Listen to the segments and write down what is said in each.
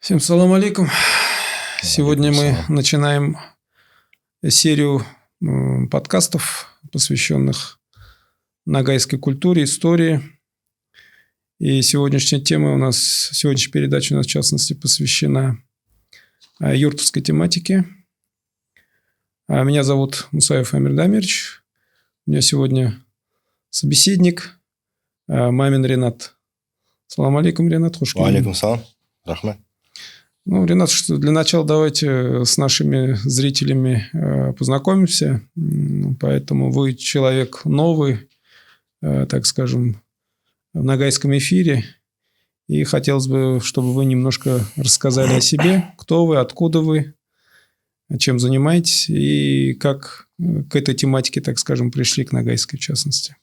Всем салам алейкум. Сегодня мы Алейкум салам. начинаем серию подкастов, посвященных ногайской культуре, истории. И сегодняшняя передача у нас, в частности, посвящена юртовской тематике. Меня зовут Мусаев Амир Дамирович. У меня сегодня собеседник Мамин Ренат. Салам алейкум, Ренат. Алейкум салам. Рахмат. Ренат, для начала давайте с нашими зрителями познакомимся. Поэтому вы человек новый, так скажем, в ногайском эфире. И хотелось бы, чтобы вы немножко рассказали о себе. Кто вы, откуда вы, чем занимаетесь и как к этой тематике, так скажем, пришли к ногайской в частности.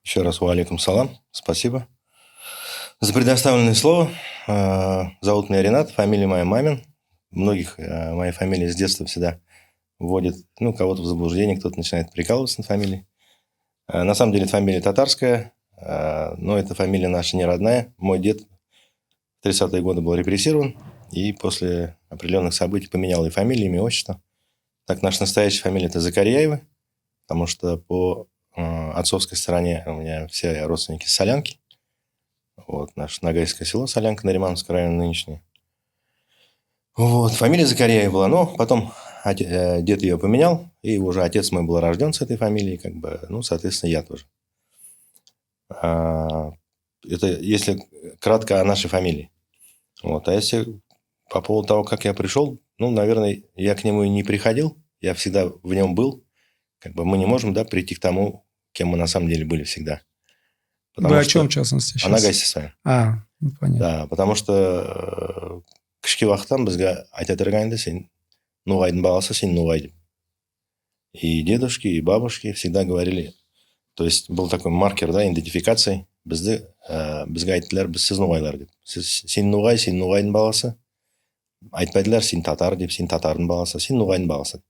Еще раз алейкум салам. Спасибо за предоставленное слово. Зовут меня Ренат, фамилия моя Мамин. Многих моя фамилия с детства всегда вводит, кого-то в заблуждение, кто-то начинает прикалываться над фамилией. На самом деле фамилия татарская, но эта фамилия наша не родная. Мой дед в 30-е годы был репрессирован и после определенных событий поменял и фамилию, и имя, отчество. Так, наша настоящая фамилия – это Закарьяевы, потому что по отцовской стороне у меня все родственники с Солянки. Вот, наше ногайское село Солянка, Наримановский район нынешний. Вот, фамилия Закарьяева была, но потом дед ее поменял, и уже отец мой был рожден с этой фамилией, соответственно, я тоже. Это если кратко о нашей фамилии. Вот, а если по поводу того, как я пришел, наверное, я к нему и не приходил, я всегда в нем был. Мы не можем, прийти к тому, кем мы на самом деле были всегда. Вы о чем, в частности, сейчас? О ногайстве с вами. Понятно. Да, потому что кішке уақыттан бізге айта тұрғанда сен нуғайдың баласы, сен нуғай деп. И дедушки, и бабушки всегда говорили, то есть был такой маркер, идентификация, бізге айтылар, біз сіз нуғайлар деп. Сен нуғайдың баласы, айтпайдылар, сен татар деп, сен татардың баласы, сен нуғайдың баласы.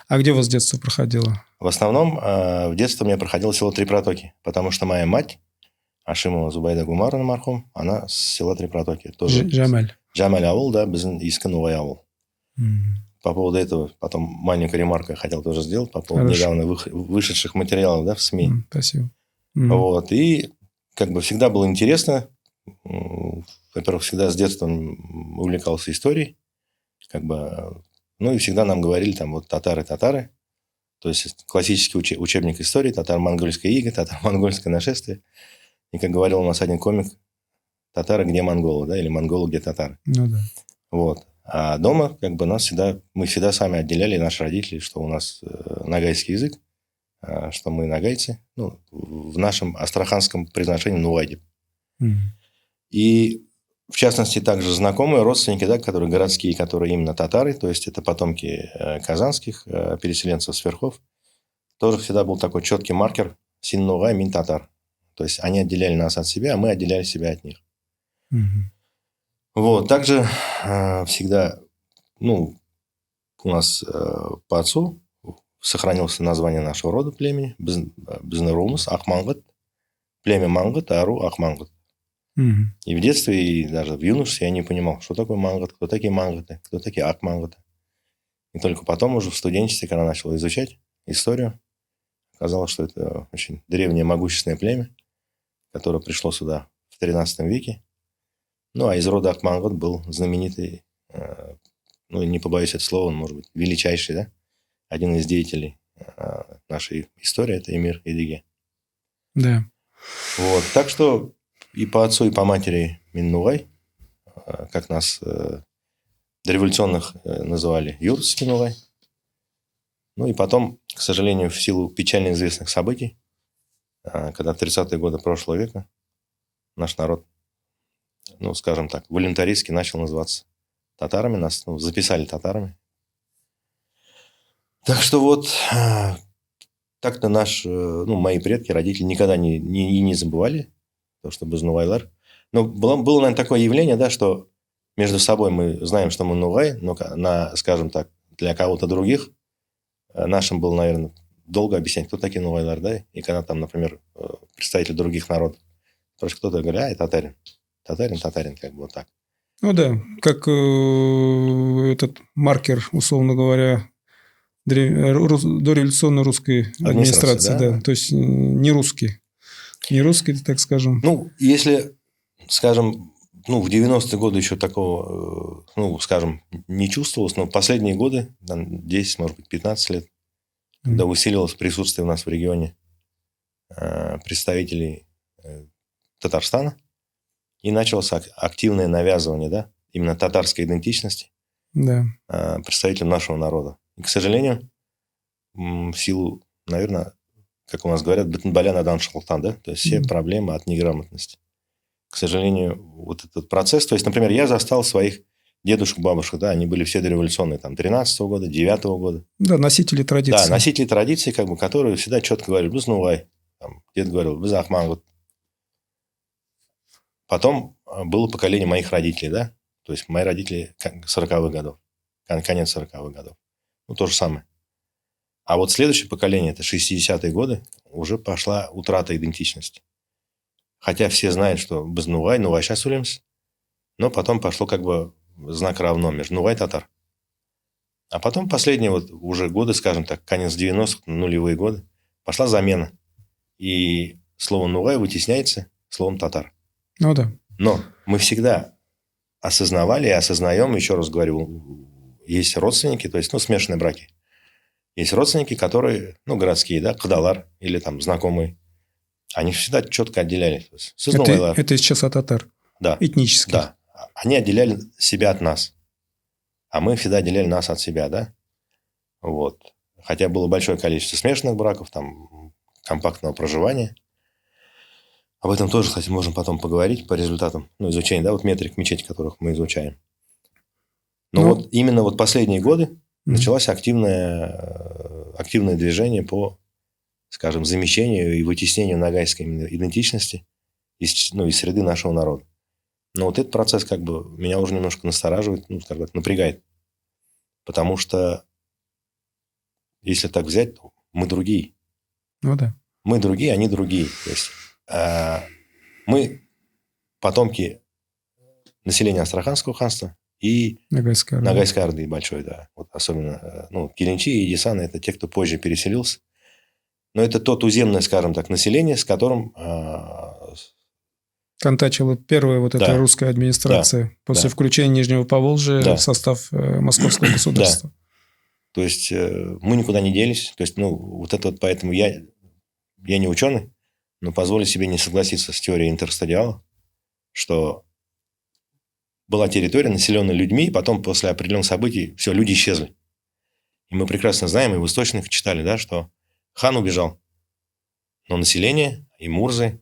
А где у вас детство проходило? В основном в детстве у меня проходило село Три Протоки, потому что моя мать, Ашимова Зубайда Гумаровна мархум, она с села Три Протоки. Джамаль. Джамаль ауыл, біздің Искін Нуғай ауыл. По поводу этого, потом маленькую ремарку я хотел тоже сделать, по поводу недавно вышедших материалов в СМИ. Спасибо. Вот, и всегда было интересно. Во-первых, всегда с детства увлекался историей. И всегда нам говорили, татары. То есть классический учебник истории, татаро-монгольская ига, татаро-монгольское нашествие. И, как говорил у нас один комик, татары где монголы, или монголы где татары. Да. Вот. А дома, мы всегда сами отделяли, наши родители, что у нас ногайский язык, что мы ногайцы, в нашем астраханском произношении нугайди. И, в частности, также знакомые родственники, которые городские, которые именно татары, то есть это потомки казанских переселенцев с верхов, тоже всегда был такой четкий маркер «син нугай, мин татар». То есть они отделяли нас от себя, а мы отделяли себя от них. Вот. Также всегда, у нас по отцу сохранилось название нашего рода племени. Бзнерумус, Ахмангат. Племя Мангат, Ару, Ахмангат. И в детстве, и даже в юношестве я не понимал, что такое Мангат, кто такие Мангаты, кто такие Ахмангаты. И только потом уже в студенчестве, когда начал изучать историю, оказалось, что это очень древнее могущественное племя, которое пришло сюда в 13 веке. А из рода Ахмангат был знаменитый, не побоюсь этого слова, он может быть величайший, один из деятелей нашей истории, это эмир Едиге. Да. Вот, так что и по отцу, и по матери Миннугай, как нас дореволюционных называли юртовский Нугай. И потом, к сожалению, в силу печально известных событий, когда в 30-е годы прошлого века наш народ, скажем так, волюнтаристски начал называться татарами, нас записали татарами. Так что так-то мои предки, родители никогда не забывали то, что без нугайлар. Но было, наверное, такое явление, что между собой мы знаем, что мы нугай, но, скажем так, для кого-то других нашим было, наверное, долго объяснять, кто такие нугайлар, и когда там, например, представители других народов, просто кто-то говорит, татарин, так. Ну да, как этот маркер, условно говоря, дореволюционной русской администрации, Да, да. да. То есть не русский. Не русский, так скажем. Ну, если, скажем, ну, в 90-е годы еще такого, ну, скажем, не чувствовалось, но в последние годы, там, 10, может быть, 15 лет, когда усилилось присутствие у нас в регионе представителей Татарстана, и началось активное навязывание, да, именно татарской идентичности представителям нашего народа. И, к сожалению, в силу, наверное, как у нас говорят, бітін-баля надан шылтан, да, то есть все проблемы от неграмотности. К сожалению, вот этот процесс, то есть, например, я застал своих дедушек, бабушек, да, они были все дореволюционные, там, 13-го года, 9-го года. Да, носители традиций. Да, носители традиций, как бы, которые всегда четко говорили, біз нуғай, дед говорил, біз ахман. Потом было поколение моих родителей, да, то есть мои родители 40-х годов, конец 40-х годов. Ну, то же самое. А вот следующее поколение, это 60-е годы, уже пошла утрата идентичности. Хотя все знают, что без нуғай сейчас улемс, но потом пошло как бы знак равно между нуғай татар. А потом последние вот уже годы, скажем так, конец 90-х, нулевые годы, пошла замена. И слово нуғай вытесняется словом татар. Ну да. Но мы всегда осознавали и осознаем, еще раз говорю, есть родственники, то есть, ну, смешанные браки. Есть родственники, которые, ну, городские, да, кадалар или там знакомые. Они всегда четко отделяли. Это сейчас от татар? Да. Этнически? Да. Они отделяли себя от нас. А мы всегда отделяли нас от себя, да? Вот. Хотя было большое количество смешанных браков, там, компактного проживания. Об этом тоже, кстати, можем потом поговорить по результатам, ну, изучения, да, вот метрик мечети, которых мы изучаем. Но вот именно вот последние годы началось активное движение по, скажем, замещению и вытеснению ногайской идентичности из среды нашего народа. Но вот этот процесс как бы меня уже немножко настораживает, ну, скажем так, напрягает. Потому что, если так взять, то мы другие. Ну да. Мы другие, они другие. То есть мы потомки населения Астраханского ханства и Ногайской Орды большой, да. Вот особенно, ну, Килинчи и Едисаны – это те, кто позже переселился. Но это то туземное, скажем так, население, с которым контачила первая вот эта русская администрация после включения Нижнего Поволжья в состав Московского государства. Да. То есть мы никуда не делись. То есть, ну, вот это вот поэтому я не ученый, но позволю себе не согласиться с теорией интерстадиала, что была территория, населенная людьми, и потом после определенных событий все, люди исчезли. И мы прекрасно знаем, и в источниках читали, да, что хан убежал, но население и мурзы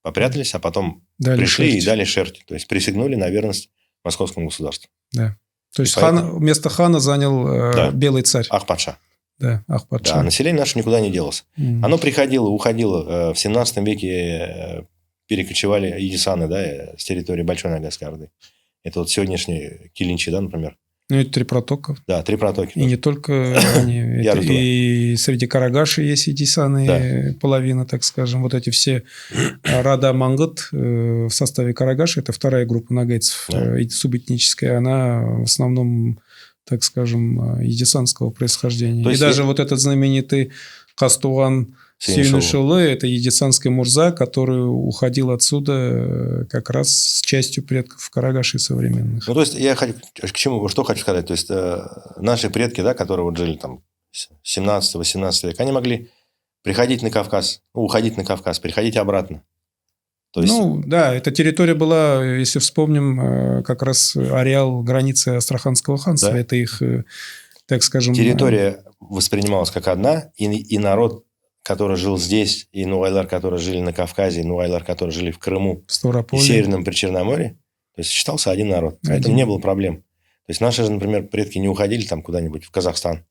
попрятались, а потом пришли и дали шерти. То есть присягнули на верность московскому государству. Да. То есть вместо хана занял белый царь. Ахпатша. Да, Ахпатша. Да, население наше никуда не делось. Оно приходило, уходило. В 17 веке перекочевали едисаны, да, с территории Большой Ногайской Орды. Это вот сегодняшние Килинчи, да, например. Ну, это 3 протока. Да, 3 протоки. И не только они. И среди карагаши есть едисаны, половина, так скажем. Вот эти все Рада Мангут в составе карагаши, это вторая группа нагайцев субэтническая, она в основном, так скажем, едисанского происхождения. И даже вот этот знаменитый Кастуан Сюйнушылы, это едисанская мурза, который уходил отсюда как раз с частью предков карагашей современных. Ну, то есть, я хочу, к чему, что хочу сказать. То есть, наши предки, да, которые вот жили там 17-18 века, они могли приходить на Кавказ, уходить на Кавказ, приходить обратно. То есть... Ну, да, эта территория была, если вспомним, как раз ареал границы Астраханского ханства. Да. Это их, так скажем... Территория воспринималась как одна, и народ, который жил здесь, и нугайлар, которые жили на Кавказе, и нугайлар, которые жили в Крыму, в Северном Причерноморье, то есть считался один народ. Поэтому не было проблем. То есть наши же, например, предки не уходили там куда-нибудь в Казахстан,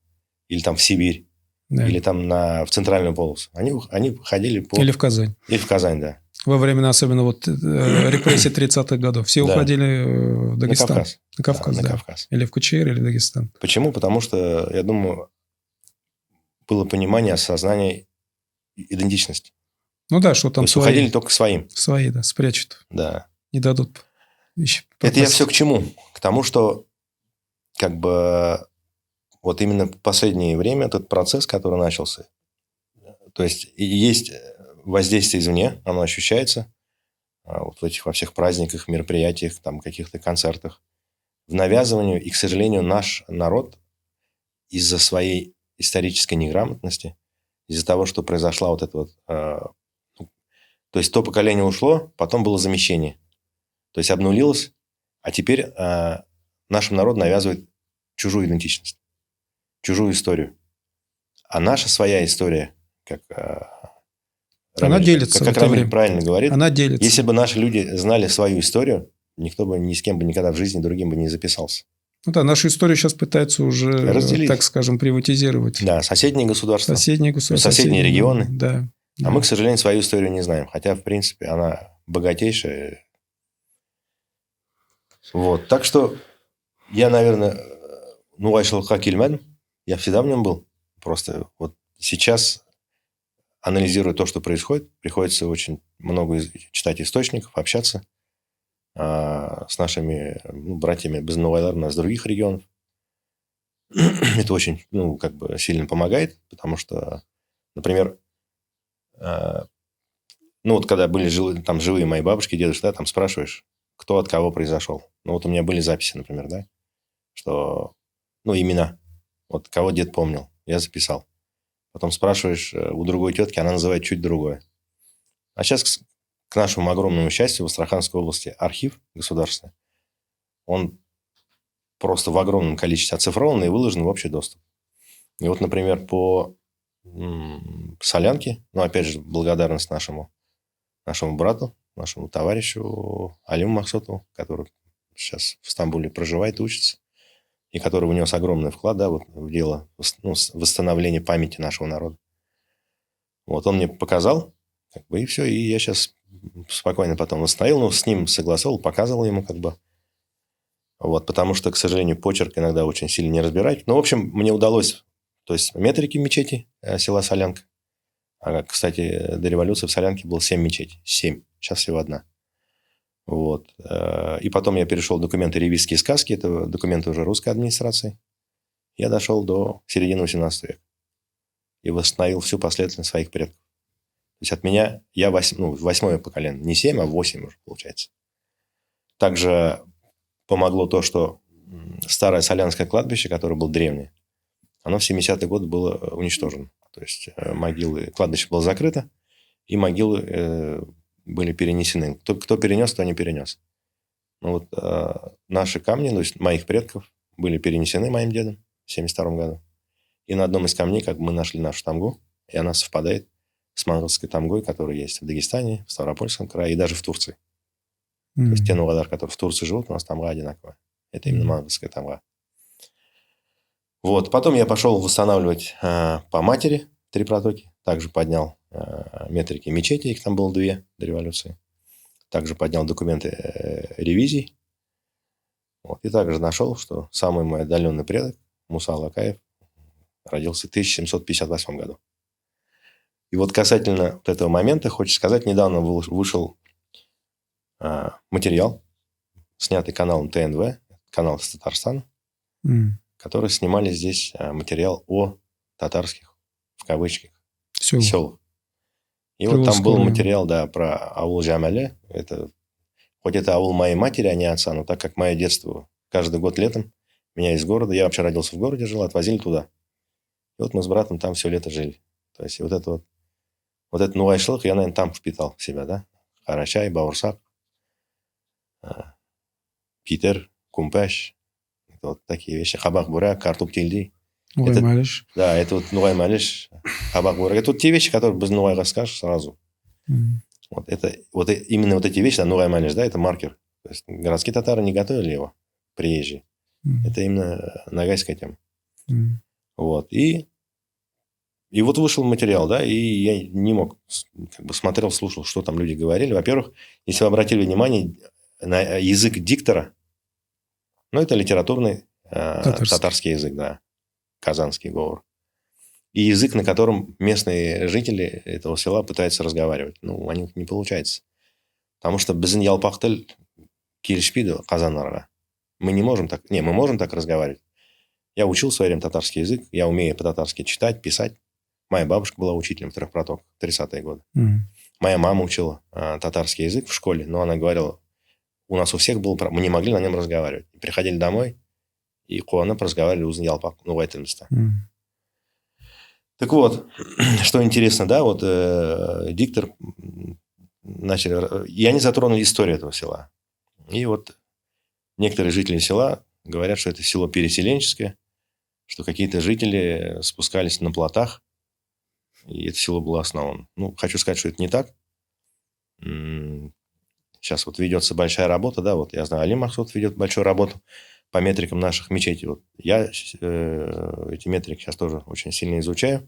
или там в Сибирь, или там в Центральную полосу. Они ходили по... Или в Казань. Или в Казань, да. Во времена, особенно вот репрессий 30-х годов. Все уходили в Дагестан. На Кавказ. На Кавказ. Или в Кучер, или в Дагестан. Почему? Потому что, я думаю, было понимание, осознание идентичности. Ну да, что там то есть уходили только к своим. Свои, да, спрячут. Да. Не дадут Это я все к чему? К тому, что как бы вот именно в последнее время этот процесс, который начался, то есть есть воздействие извне, оно ощущается вот в этих во всех праздниках, мероприятиях, там каких-то концертах, в навязывании, и, к сожалению, наш народ из-за своей исторической неграмотности, из-за того, что произошла вот эта вот... то есть то поколение ушло, потом было замещение. То есть обнулилось, а теперь нашему народу навязывает чужую идентичность, чужую историю. А наша своя история, как она делится. Как Рамиль правильно говорит, она делится. Если бы наши люди знали свою историю, никто бы ни с кем бы никогда в жизни другим бы не записался. Ну да, нашу историю сейчас пытаются уже, разделить, так скажем, приватизировать. Да, соседние государства. Соседние регионы. Да. А мы, к сожалению, свою историю не знаем. Хотя, в принципе, она богатейшая. Вот. Так что я, наверное, Нугайшылыкка келмедім. Я всегда в нем был. Просто вот сейчас, анализируя то, что происходит, приходится очень много читать источников, общаться с нашими братьями без Нугайларна из других регионов. Это очень как бы сильно помогает, потому что, например, вот когда были там живые мои бабушки, дедушки, да, там спрашиваешь, кто от кого произошел. Вот у меня были записи, например, да, что, имена, вот кого дед помнил, я записал. Потом спрашиваешь у другой тетки, она называет чуть другое. А сейчас, к нашему огромному счастью, в Астраханской области архив государственный, он просто в огромном количестве оцифрован и выложен в общий доступ. И вот, например, по Солянке, опять же, благодарность нашему брату, нашему товарищу Алиму Махсотову, который сейчас в Стамбуле проживает и учится, и который внес огромный вклад, да, вот, в дело восстановления памяти нашего народа. Вот он мне показал, как бы, и все, и я сейчас спокойно потом восстановил, с ним согласовал, показывал ему, как бы. Вот, потому что, к сожалению, почерк иногда очень сильно не разбирать. В общем, мне удалось, то есть метрики мечети села Солянка. Кстати, до революции в Солянке было 7 мечетей. 7. Сейчас всего одна. Вот. И потом я перешел в документы «Ревизские сказки». Это документы уже русской администрации. Я дошел до середины 18 века. И восстановил всю последовательность своих предков. То есть от меня я 8-е поколение. Не 7, а 8 уже получается. Также помогло то, что старое Солянское кладбище, которое было древнее, оно в 70-е годы было уничтожено. То есть кладбище было закрыто, и могилы были перенесены. Кто перенес, то не перенес. Наши камни, то есть моих предков, были перенесены моим дедом в 72 году. И на одном из камней, как мы нашли нашу тамгу, и она совпадает с монгольской тамгой, которая есть в Дагестане, в Ставропольском крае и даже в Турции. То есть те нугайлар, которые в Турции живут, у нас тамга одинаковая. Это именно монгольская тамга. Вот. Потом я пошел восстанавливать по матери 3 протоки. Также поднял метрики мечети, их там было 2 до революции. Также поднял документы ревизий. Вот. И также нашел, что самый мой отдаленный предок, Муса Алакаев, родился в 1758 году. И вот касательно вот этого момента, хочется сказать, недавно вышел материал, снятый каналом ТНВ, канал из Татарстана, которые снимали здесь материал о татарских, в кавычках, селах. И вот там был материал, да, про аул Джамале. Хоть это аул моей матери, а не отца, но так как мое детство каждый год летом меня из города, я вообще родился в городе, жил, отвозили туда. И вот мы с братом там все лето жили. То есть вот этот нугайшылык я, наверное, там впитал в себя, да. Карачай, Бауырсак, Питер, Кумпаш. Это вот такие вещи. Хабак бурак, картуп тильди. Нугай-Малиш. Да, это вот Нугай-Малиш, Хабак бурак. Это вот те вещи, которые без Нугайга скажешь сразу. Вот именно вот эти вещи, да, Нугай-Малиш, да, это маркер. То есть городские татары не готовили его, приезжие. Это именно ногайская тема. Вот. И вот вышел материал, да, и я не мог, как бы смотрел, слушал, что там люди говорили. Во-первых, если вы обратили внимание на язык диктора, это литературный татарский язык, да, казанский говор. И язык, на котором местные жители этого села пытаются разговаривать. У них не получается. Потому что безін ялпақтыл, келишпейді қазанларға. Мы не можем так... Не, мы можем так разговаривать. Я учил в свое время татарский язык, я умею по-татарски читать, писать. Моя бабушка была учителем в Трех Протоках в 30-е годы. Моя мама учила татарский язык в школе, но она говорила, у нас у всех был... Мы не могли на нем разговаривать. Приходили домой, и қуанып разговаривали узын ялпақ, нуғайтылмыста. Так вот, что интересно, да, вот диктор начали... Я не затронул историю этого села. И вот некоторые жители села говорят, что это село переселенческое, что какие-то жители спускались на плотах, и это село было основано. Ну, хочу сказать, что это не так. Сейчас вот ведется большая работа, да, вот я знаю, Али Махсуд ведет большую работу по метрикам наших мечетей. Вот я эти метрики сейчас тоже очень сильно изучаю.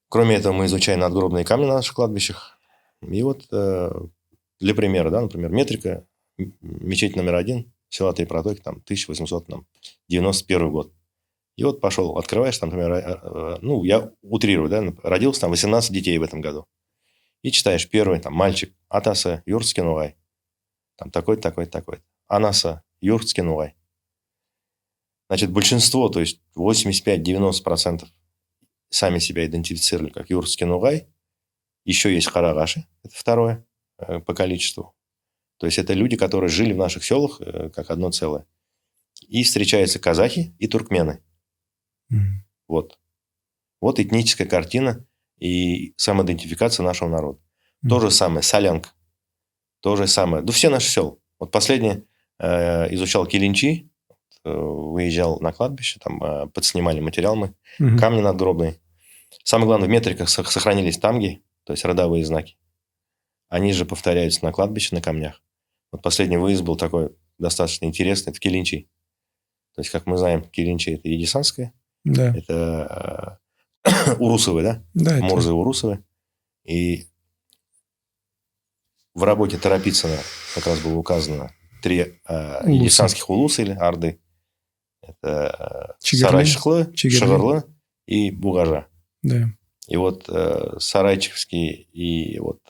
Кроме этого, мы изучаем надгробные камни на наших кладбищах. И вот для примера, да, например, метрика, мечеть номер 1, села Три Протоки, там, 1891 год. И вот пошел, открываешь, там, например, ну, я утрирую, да, родился там 18 детей в этом году. И читаешь первый, там, мальчик, атасы, юртский нугай. Там, такой-то, такой-то, такой-то. Анаса, юртский нугай. Значит, большинство, то есть 85-90% сами себя идентифицировали как юртский нугай. Еще есть харагаши, это второе по количеству. То есть, это люди, которые жили в наших селах как одно целое. И встречаются казахи и туркмены. Вот. Вот этническая картина и самоидентификация нашего народа. То же самое солянка. То же самое. Да все наши села. Вот последнее изучал Килинчи, выезжал на кладбище, там подснимали материал мы, камни надгробные. Самое главное, в метриках сохранились тамги, то есть родовые знаки. Они же повторяются на кладбище, на камнях. Вот последний выезд был такой достаточно интересный, это Килинчи. То есть, как мы знаем, Килинчи это Едисанское, да. Это Урусовы, да? Да, Мурзы это... Урусовы. И в работе Торопицына как раз было указано 3 едисанских улуса или арды. Это Сарайшықлы, Шығырлы и Бугажа. Да. И вот Сарайчикский и вот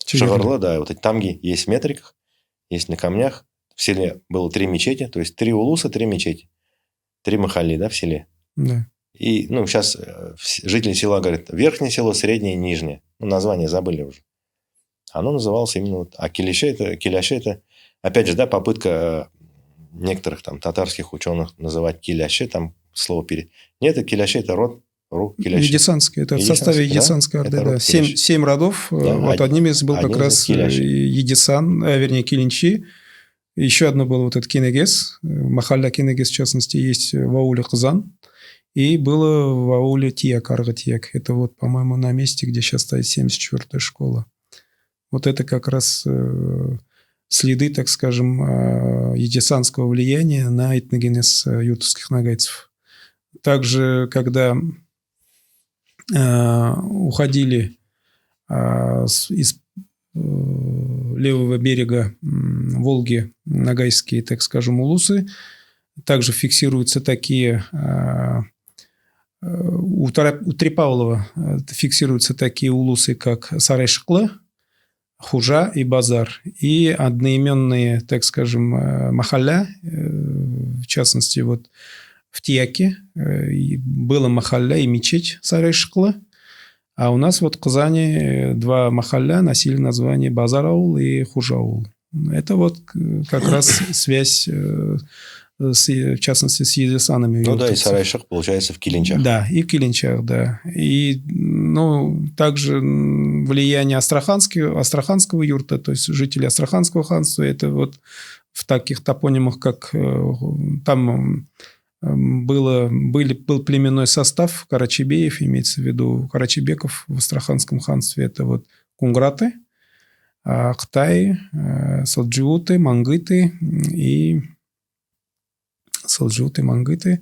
Шығырлы, да, вот эти тамги есть в метриках, есть на камнях. В селе было 3 мечети, то есть 3 улуса, 3 мечети. 3 махалли, да, в селе. Да. И, ну, сейчас жители села говорят, верхнее село, среднее, нижнее. Ну, название забыли уже. Оно называлось именно... Вот, а Киляше это, опять же, да, попытка некоторых там татарских ученых называть Киляше, там слово перед... Нет, Киляше это род Едисанский, это в составе Едисанской орды, да. 7 родов, да, вот одним из был как раз Едисан, вернее, Килинчи. Еще одно было вот это Кинегес, Махалля Кинегес, в частности, есть в ауле Қызан. И было в ауле Тияк, Арга-Тияк. Это вот, по-моему, на месте, где сейчас стоит 74-я школа. Вот это как раз следы, так скажем, едисанского влияния на этногенез юртовских нагайцев. Также, когда уходили из левого берега Волги нагайские, так скажем, улусы, также фиксируются такие... У Трипавлова фиксируются такие улусы, как Сарайшықлы, Хужа и Базар. И одноименные, так скажем, махалля, в частности, вот в Тияке было махалля и мечеть Сарайшықлы. А у нас вот в Казани 2 махалля носили название Базар-аул и Хужа-аул. Это вот как раз связь... в частности, с едисанами. Ну да, и Сарайшық, получается, в Килинчах. Да, и в Килинчах, да. И, ну, также влияние астраханского юрта, то есть жители Астраханского ханства, это вот в таких топонимах, как там был племенной состав карачебеев, имеется в виду карачебеков в Астраханском ханстве, это вот кунграты, Қытай, салджуты, мангыты и... Салджуты, мангыты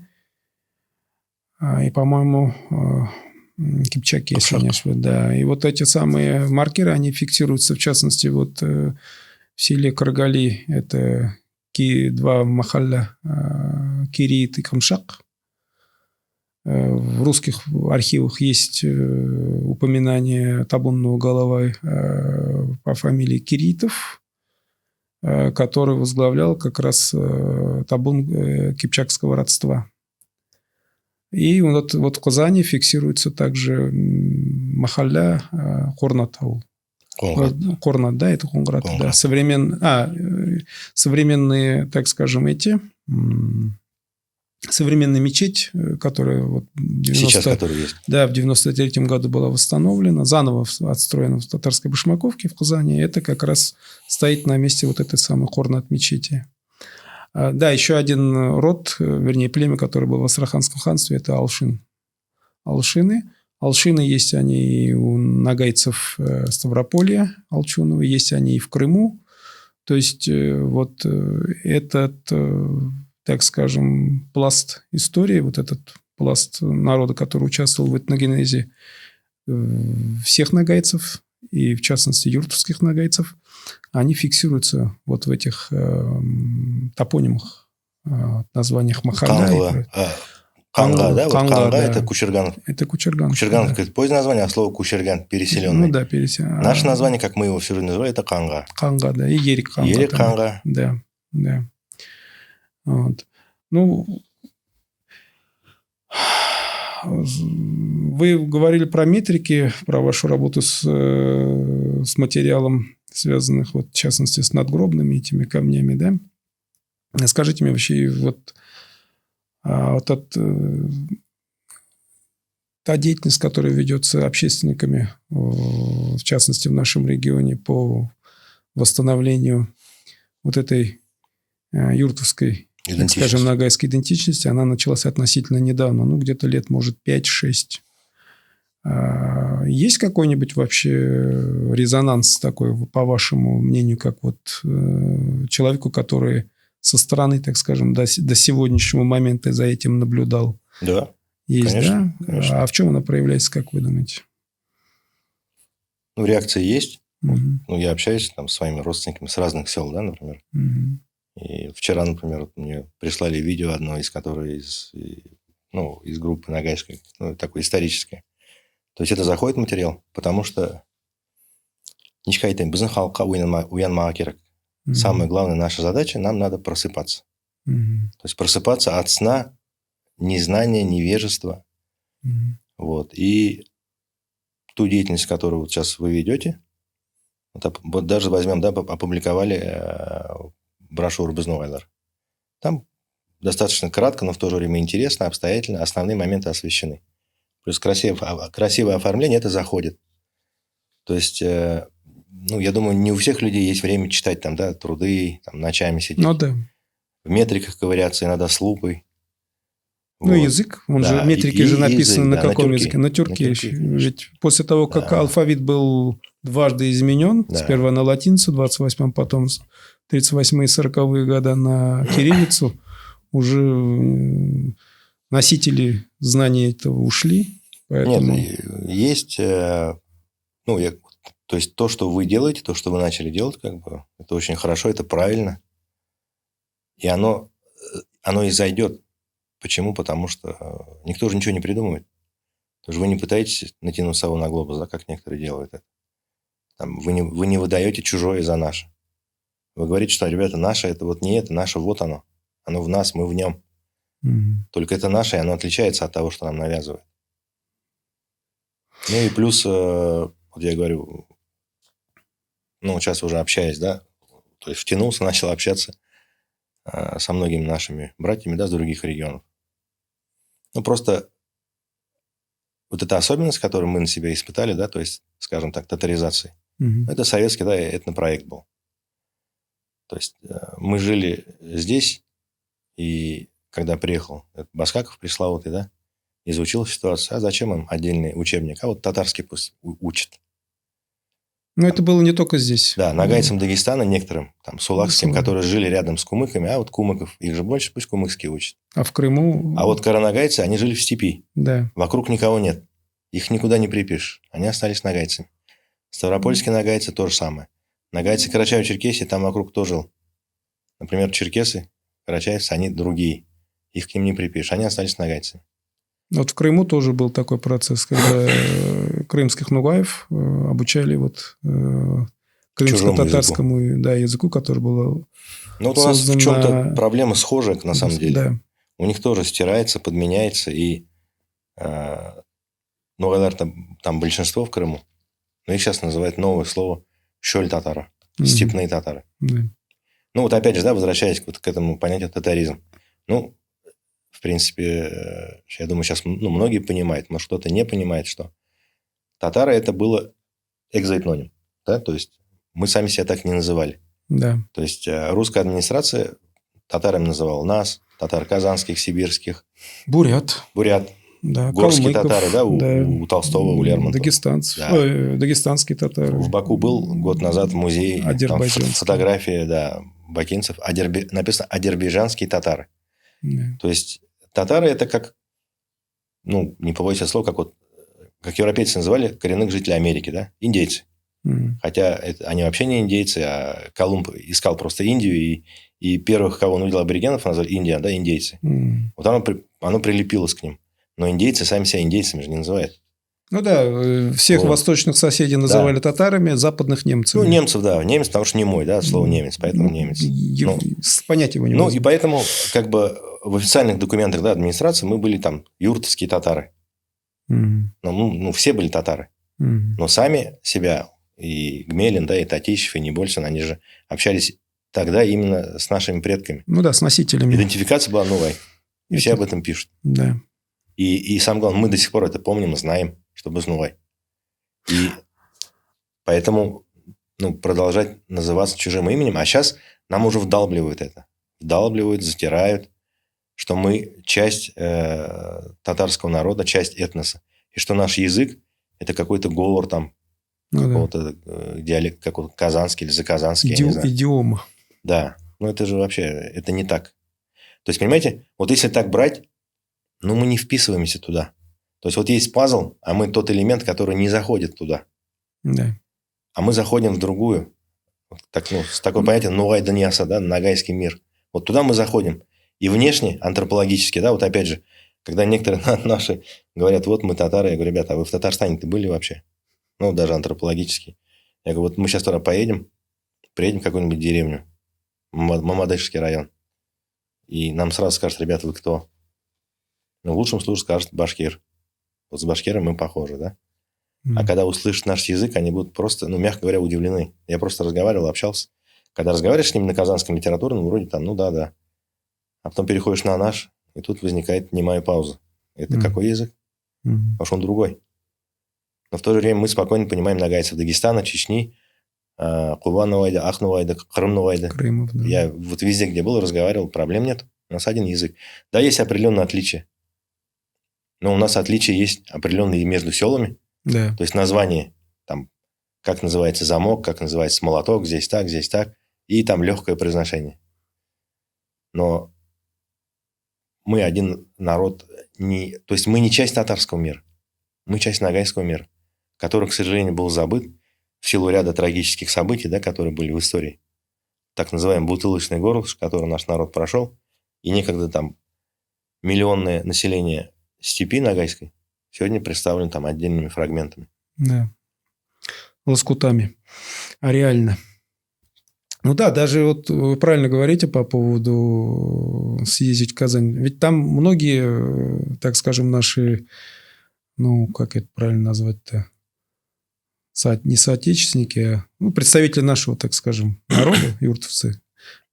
и, по-моему, кипчаки, если не ошибаюсь. Да. И вот эти самые маркеры, они фиксируются, в частности, вот в селе Каргали, это 2 махалля, Кирит и Камшак. В русских архивах есть упоминание табунного головы по фамилии Киритов. который возглавлял как раз табун кипчакского родства. И вот в Казани фиксируется также махалля Хорнат-аул. Хорнат, да, это Хонград. Да. Современные, так скажем, современная мечеть, которая вот в 93-м году была восстановлена, заново отстроена в татарской Башмаковке в Казани, это как раз стоит на месте вот этой самой Хорнат-мечети. Да, еще один род, вернее, племя, которое было в Астраханском ханстве, это Алшин. Алшины есть они у нагайцев Ставрополья, Алчунова, есть они и в Крыму. То есть, вот этот, так скажем, пласт истории, вот этот пласт народа, который участвовал в этногенезе всех нагайцев, и в частности юртовских нагайцев, они фиксируются вот в этих топонимах, названиях Махалля. Канга, да? Канга, да. Это Кучерганов. Это Кучерганов. Кучерганов, да. это позднее название, а слово Кучерган переселенный. Ну да, переселенный. Наше название, как мы его все время называли, это Канга. Канга, да. И Ерик Канга. Ерик Канга. Да. Вот. Ну, вы говорили про метрики, про вашу работу с материалом, связанных, вот, в частности, с надгробными этими камнями, да? Скажите мне вообще, та деятельность, которая ведется общественниками, в частности, в нашем регионе, по восстановлению вот этой юртовской, так скажем, нагайской идентичности, она началась относительно недавно, где-то лет, может, 5-6. Есть какой-нибудь вообще резонанс такой, по вашему мнению, как вот человеку, который со стороны, так скажем, до сегодняшнего момента за этим наблюдал? Да. Есть, конечно, да? Конечно. А в чем она проявляется, как вы думаете? Реакция есть. Угу. Я общаюсь там с своими родственниками с разных сел, да, например. Угу. И вчера, например, мне прислали видео одно, из группы нагайской, такой исторической. То есть, это заходит материал, потому что самая главная наша задача, нам надо просыпаться. То есть, просыпаться от сна, незнания, невежества. Вот. И ту деятельность, которую вот сейчас вы ведете, вот даже возьмем, да, опубликовали брошюру «Безновайлар». Там достаточно кратко, но в то же время интересно, обстоятельно, основные моменты освещены. Плюс красивое оформление, это заходит. То есть, я думаю, не у всех людей есть время читать там, да, труды, там, ночами сидеть. Да. В метриках ковыряться, иногда с лупой. Язык, метрики же написаны на каком языке? На тюрке. Ведь после того, как алфавит был дважды изменен, сперва на латиницу, в 28-м, потом в 38-е и 40-е годы на кириллицу, уже носители знаний этого ушли. Поэтому... Нет, есть... то есть, то, что вы делаете, то, что вы начали делать, это очень хорошо, это правильно. И оно и зайдет. Почему? Потому что никто же ничего не придумывает. Потому что вы не пытаетесь натянуть сову на глобус, да, как некоторые делают это. Вы не выдаете чужое за наше. Вы говорите, что, ребята, наше это вот не это, наше вот оно. Оно в нас, мы в нем. Только это наше, и оно отличается от того, что нам навязывают. И плюс, вот я говорю, сейчас уже общаясь, да, то есть втянулся, начал общаться со многими нашими братьями, да, с других регионов. Просто вот эта особенность, которую мы на себе испытали, да, то есть, скажем так, татаризации, это советский, да, этнопроект был. То есть, мы жили здесь, и когда приехал Баскаков пресловутый, да, изучил ситуацию, а зачем им отдельный учебник? А вот татарский пусть учат. Но это было не только здесь. Да, нагайцам Дагестана, некоторым, там, сулакским, которые жили рядом с кумыками, а вот кумыков, их же больше, пусть кумыкские учат. А в Крыму... А вот каранагайцы, они жили в степи. Да. Вокруг никого нет. Их никуда не припишешь. Они остались нагайцами. Ставропольские нагайцы то же самое. Нагайцы Карачаево-Черкесии, там вокруг кто жил? Например, черкесы, карачаевцы, они другие. Их к ним не припишешь. Они остались нагайцами. Вот в Крыму тоже был такой процесс, когда крымских нугаев обучали крымско-татарскому языку, который был Ну, вот у нас в чем-то проблема схожая, на самом деле. Да. У них тоже стирается, подменяется, и там большинство в Крыму, но их сейчас называют новое слово «щоль-татары», степные татары. Ну, вот опять же, возвращаясь к этому понятию татаризм. Ну, в принципе, я думаю, сейчас многие понимают, может, кто-то не понимает, что татары это было экзоэтноним, да, то есть мы сами себя так не называли. Да. То есть русская администрация татарами называла нас, татар казанских, сибирских. Бурят. Да, горские татары, да, у Толстого, у Лермонтова. Дагестанцы. Да. Дагестанские татары. В Баку был год назад в музее, там фотография, да, бакинцев, написано «Азербайджанские татары». Да. То есть татары это как, не побоюсь этого слова, как европейцы называли коренных жителей Америки, да, индейцы. Хотя они вообще не индейцы, а Колумб искал просто Индию, и первых, кого он увидел аборигенов, назвали индиан, да, индейцы. Вот оно прилепилось к ним. Но индейцы сами себя индейцами же не называют. Ну да, всех восточных соседей называли татарами, западных немцами. Ну, немцев, да. Немец, потому что немой, да, слово немец, поэтому немец. Понять его не можно. И поэтому, в официальных документах, да, администрации мы были там юртовские татары. Все были татары. Но сами себя, и Гмелин, да, и Татищев, и Небольшин, они же общались тогда именно с нашими предками. Ну да, с носителями. Идентификация была новая. И все об этом пишут. Да. И самое главное, мы до сих пор это помним и знаем, что Бузнувай. И поэтому продолжать называться чужим именем. А сейчас нам уже вдалбливают это. Вдалбливают, затирают, что мы часть татарского народа, часть этноса. И что наш язык – это какой-то говор там, какого-то диалект, какой-то казанский или заказанский. Идиома. Да. Но это же вообще, это не так. То есть, понимаете, вот если так брать, мы не вписываемся туда. То есть, вот есть пазл, а мы тот элемент, который не заходит туда. Да. А мы заходим в другую. С такой понятием Нугай Даньяса, да, Ногайский мир. Вот туда мы заходим. И внешне, антропологически, да, вот опять же, когда некоторые наши говорят, вот мы татары, я говорю, ребята, а вы в Татарстане-то были вообще? Даже антропологически. Я говорю, вот мы сейчас туда приедем в какую-нибудь деревню, Мамадышский район, и нам сразу скажут, ребята, вы кто? В лучшем случае скажут башкир. Вот с башкиром мы похожи, да? А когда услышат наш язык, они будут просто, мягко говоря, удивлены. Я просто разговаривал, общался. Когда разговариваешь с ними на казанском литературном, вроде там, да. А потом переходишь на наш, и тут возникает немая пауза. Это какой язык? Потому что он другой. Но в то же время мы спокойно понимаем нагайцев Дагестана, Чечни, Кубан-Навайда, Ах-Навайда, Крым-Навайда. Крымов, да. Я вот везде, где был, разговаривал, проблем нет. У нас один язык. Да, есть определенные отличия. Но у нас отличия есть определенные между селами. Да. То есть название, там, как называется замок, как называется молоток, здесь так, и там легкое произношение. Но мы один народ, то есть мы не часть татарского мира, мы часть ногайского мира, который, к сожалению, был забыт в силу ряда трагических событий, да, которые были в истории. Так называемый бутылочный горлышко, который наш народ прошел, и некогда там миллионное население степи ногайской сегодня представлено там отдельными фрагментами. Да. Лоскутами. А реально. Да, даже вот вы правильно говорите по поводу съездить в Казань. Ведь там многие, так скажем, наши, как это правильно назвать-то, не соотечественники, а представители нашего, так скажем, народа, юртовцы.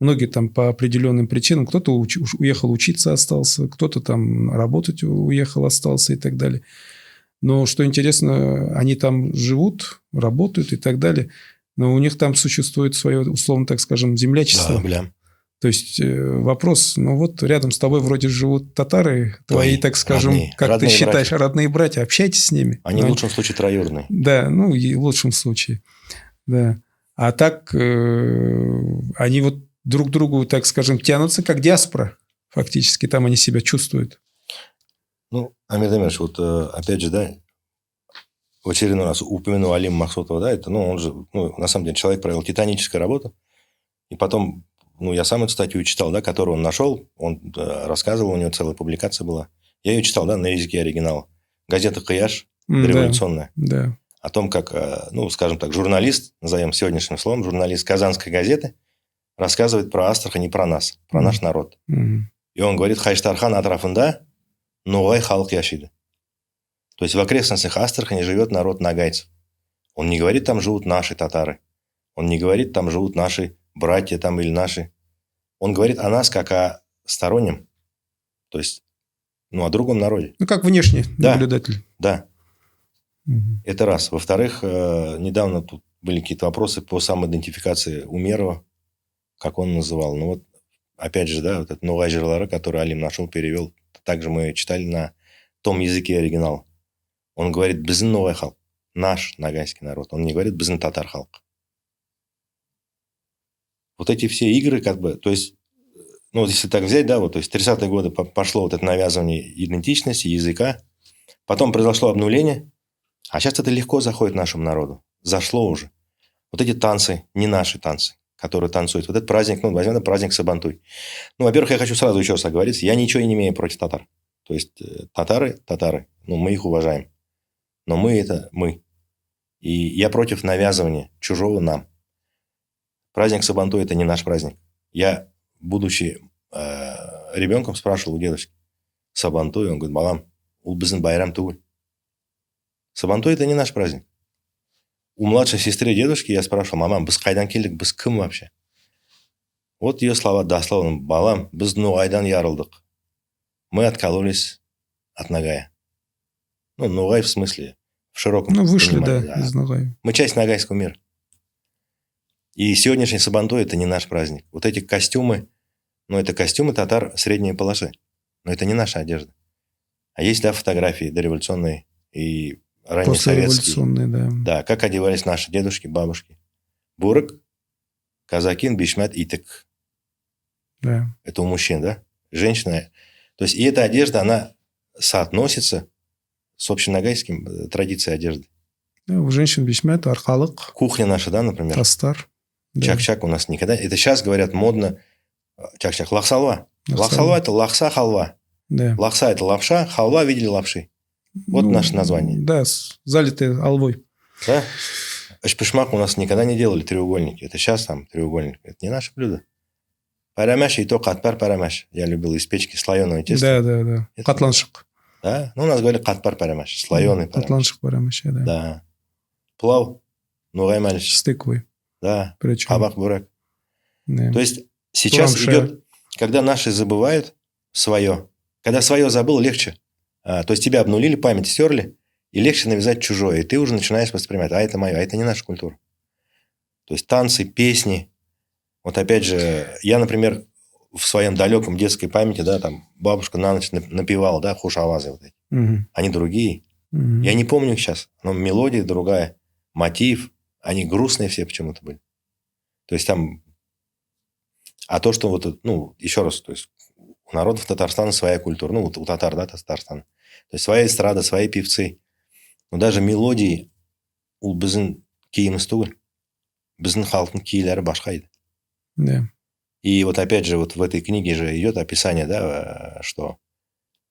Многие там по определенным причинам. Кто-то уехал учиться, остался, кто-то там работать уехал, остался и так далее. Но что интересно, они там живут, работают и так далее. Но у них там существует свое, условно так скажем, землячество. Да, бля. То есть вопрос, рядом с тобой вроде живут татары, твои, так скажем, родные, как ты считаешь, братья. Родные братья, общайтесь с ними. Они в лучшем случае троюродные. Да, и в лучшем случае. Да. А так они вот друг к другу, так скажем, тянутся, как диаспора. Фактически там они себя чувствуют. Амир Дамирович, вот опять же, да, в очередной раз упомянул Алима Махсутова, да, это, он же, на самом деле, человек провел титаническую работу. И потом, я сам эту статью читал, да, которую он нашел, он рассказывал, у него целая публикация была. Я ее читал, да, на языке оригинала. Газета «Кыяш», революционная. Да. о том, как, ну, скажем так, журналист, назовем сегодняшним словом, журналист Казанской газеты, рассказывает про Астрахань и про нас, про наш народ. И он говорит, Хайштархан атрафында ноғай халық яшиды. То есть в окрестностях Астрахани живет народ нагайцев. Он не говорит, там живут наши татары. Он не говорит, там живут наши братья там или наши. Он говорит о нас как о стороннем. То есть, ну, о другом народе. Ну, как внешний наблюдатель. Да. Это раз. Во-вторых, недавно тут были какие-то вопросы по самоидентификации Умерова, как он называл. Ну, вот, опять же, да, вот этот «Ноғай жырлары», который Алим нашел, перевел. Также мы читали на том языке оригинала. Он говорит «Біздің ноғай халық», наш нагайский народ. Он не говорит «Біздің татар халық». Вот эти все игры, как бы, то есть, ну, вот если так взять, да, вот, то есть, 30-е годы пошло вот это навязывание идентичности, языка. Потом произошло обнуление. А сейчас это легко заходит нашему народу. Зашло уже. Вот эти танцы, не наши танцы, которые танцуют. Вот этот праздник, ну, возьмем, это праздник Сабантуй. Ну, во-первых, я хочу сразу еще раз оговориться. Я ничего не имею против татар. То есть, татары, ну, мы их уважаем. Но мы – это мы. И я против навязывания чужого нам. Праздник Сабантуй – это не наш праздник. Я, будучи ребенком, спрашивал у дедушки Сабантуй. Он говорит, балам, ул біздің байрам тугуль. Сабантуй – это не наш праздник. У младшей сестры дедушки я спрашивал, мамам, біз қайдан келдік, біз кім вообще? Вот ее слова дословно. Балам, біз ноғайдан ярылдық. Мы откололись от Ногая. Ну, Ногай в смысле, в широком понимании. Ну, вышли, понимании, да, из Ногая. Мы часть ногайского мира. И сегодняшний Сабантуй – это не наш праздник. Вот эти костюмы, ну, это костюмы татар средней полосы. Но это не наша одежда. А есть, да, фотографии дореволюционные и раннесоветские. Да. Да, как одевались наши дедушки, бабушки. Бурык, казакин, бишмет, итек. Да. Это у мужчин, да? Женщина. То есть, и эта одежда, она соотносится с общеногайским традицией одежды. Да, у женщин бишмет, арқалық. Кухня наша, да, например? Тастар. Да. Чак-чак у нас никогда... Это сейчас говорят модно. Чак-чак. Лахсалва. Лахсалва – это лахса, халва. Да. Лахса – это лапша, халва в виде лапши. Вот наше название. Да, залитые алвой. Да? Ашпышмак у нас никогда не делали треугольники. Это сейчас там треугольник. Это не наше блюдо. Парамяш и то катпар парамяш. Я любил из печки слоеное тесто. Да. Катланшик. Да? Ну, у нас говорили катпар парамяш. Слоеный парамяш. Катланшик парамяш, да. Да. Плав. Ноғай малыш. С тыквой. Да. Причем. Хабак бурак. Да. То есть, сейчас идет... Когда наши забывают свое. Когда свое забыл, легче. То есть, тебя обнулили, память стерли, и легче навязать чужое. И ты уже начинаешь воспринимать, а это мое, а это не наша культура. То есть, танцы, песни. Вот опять же, я, например, в своем далеком детской памяти, да, там, бабушка на ночь напевала, да, хушавазы вот эти. Угу. Они другие. Угу. Я не помню их сейчас. Но мелодия другая, мотив. Они грустные все почему-то были. То есть, там... А то, что вот, ну, еще раз, то есть, у народов Татарстана своя культура. Ну, вот у татар, да, Татарстана. То есть, своя эстрада, свои певцы. Но даже мелодии у біздің киіміз түгіл. Біздің халықтың киелері башқа еді. Да. И вот опять же, вот в этой книге же идет описание, да, что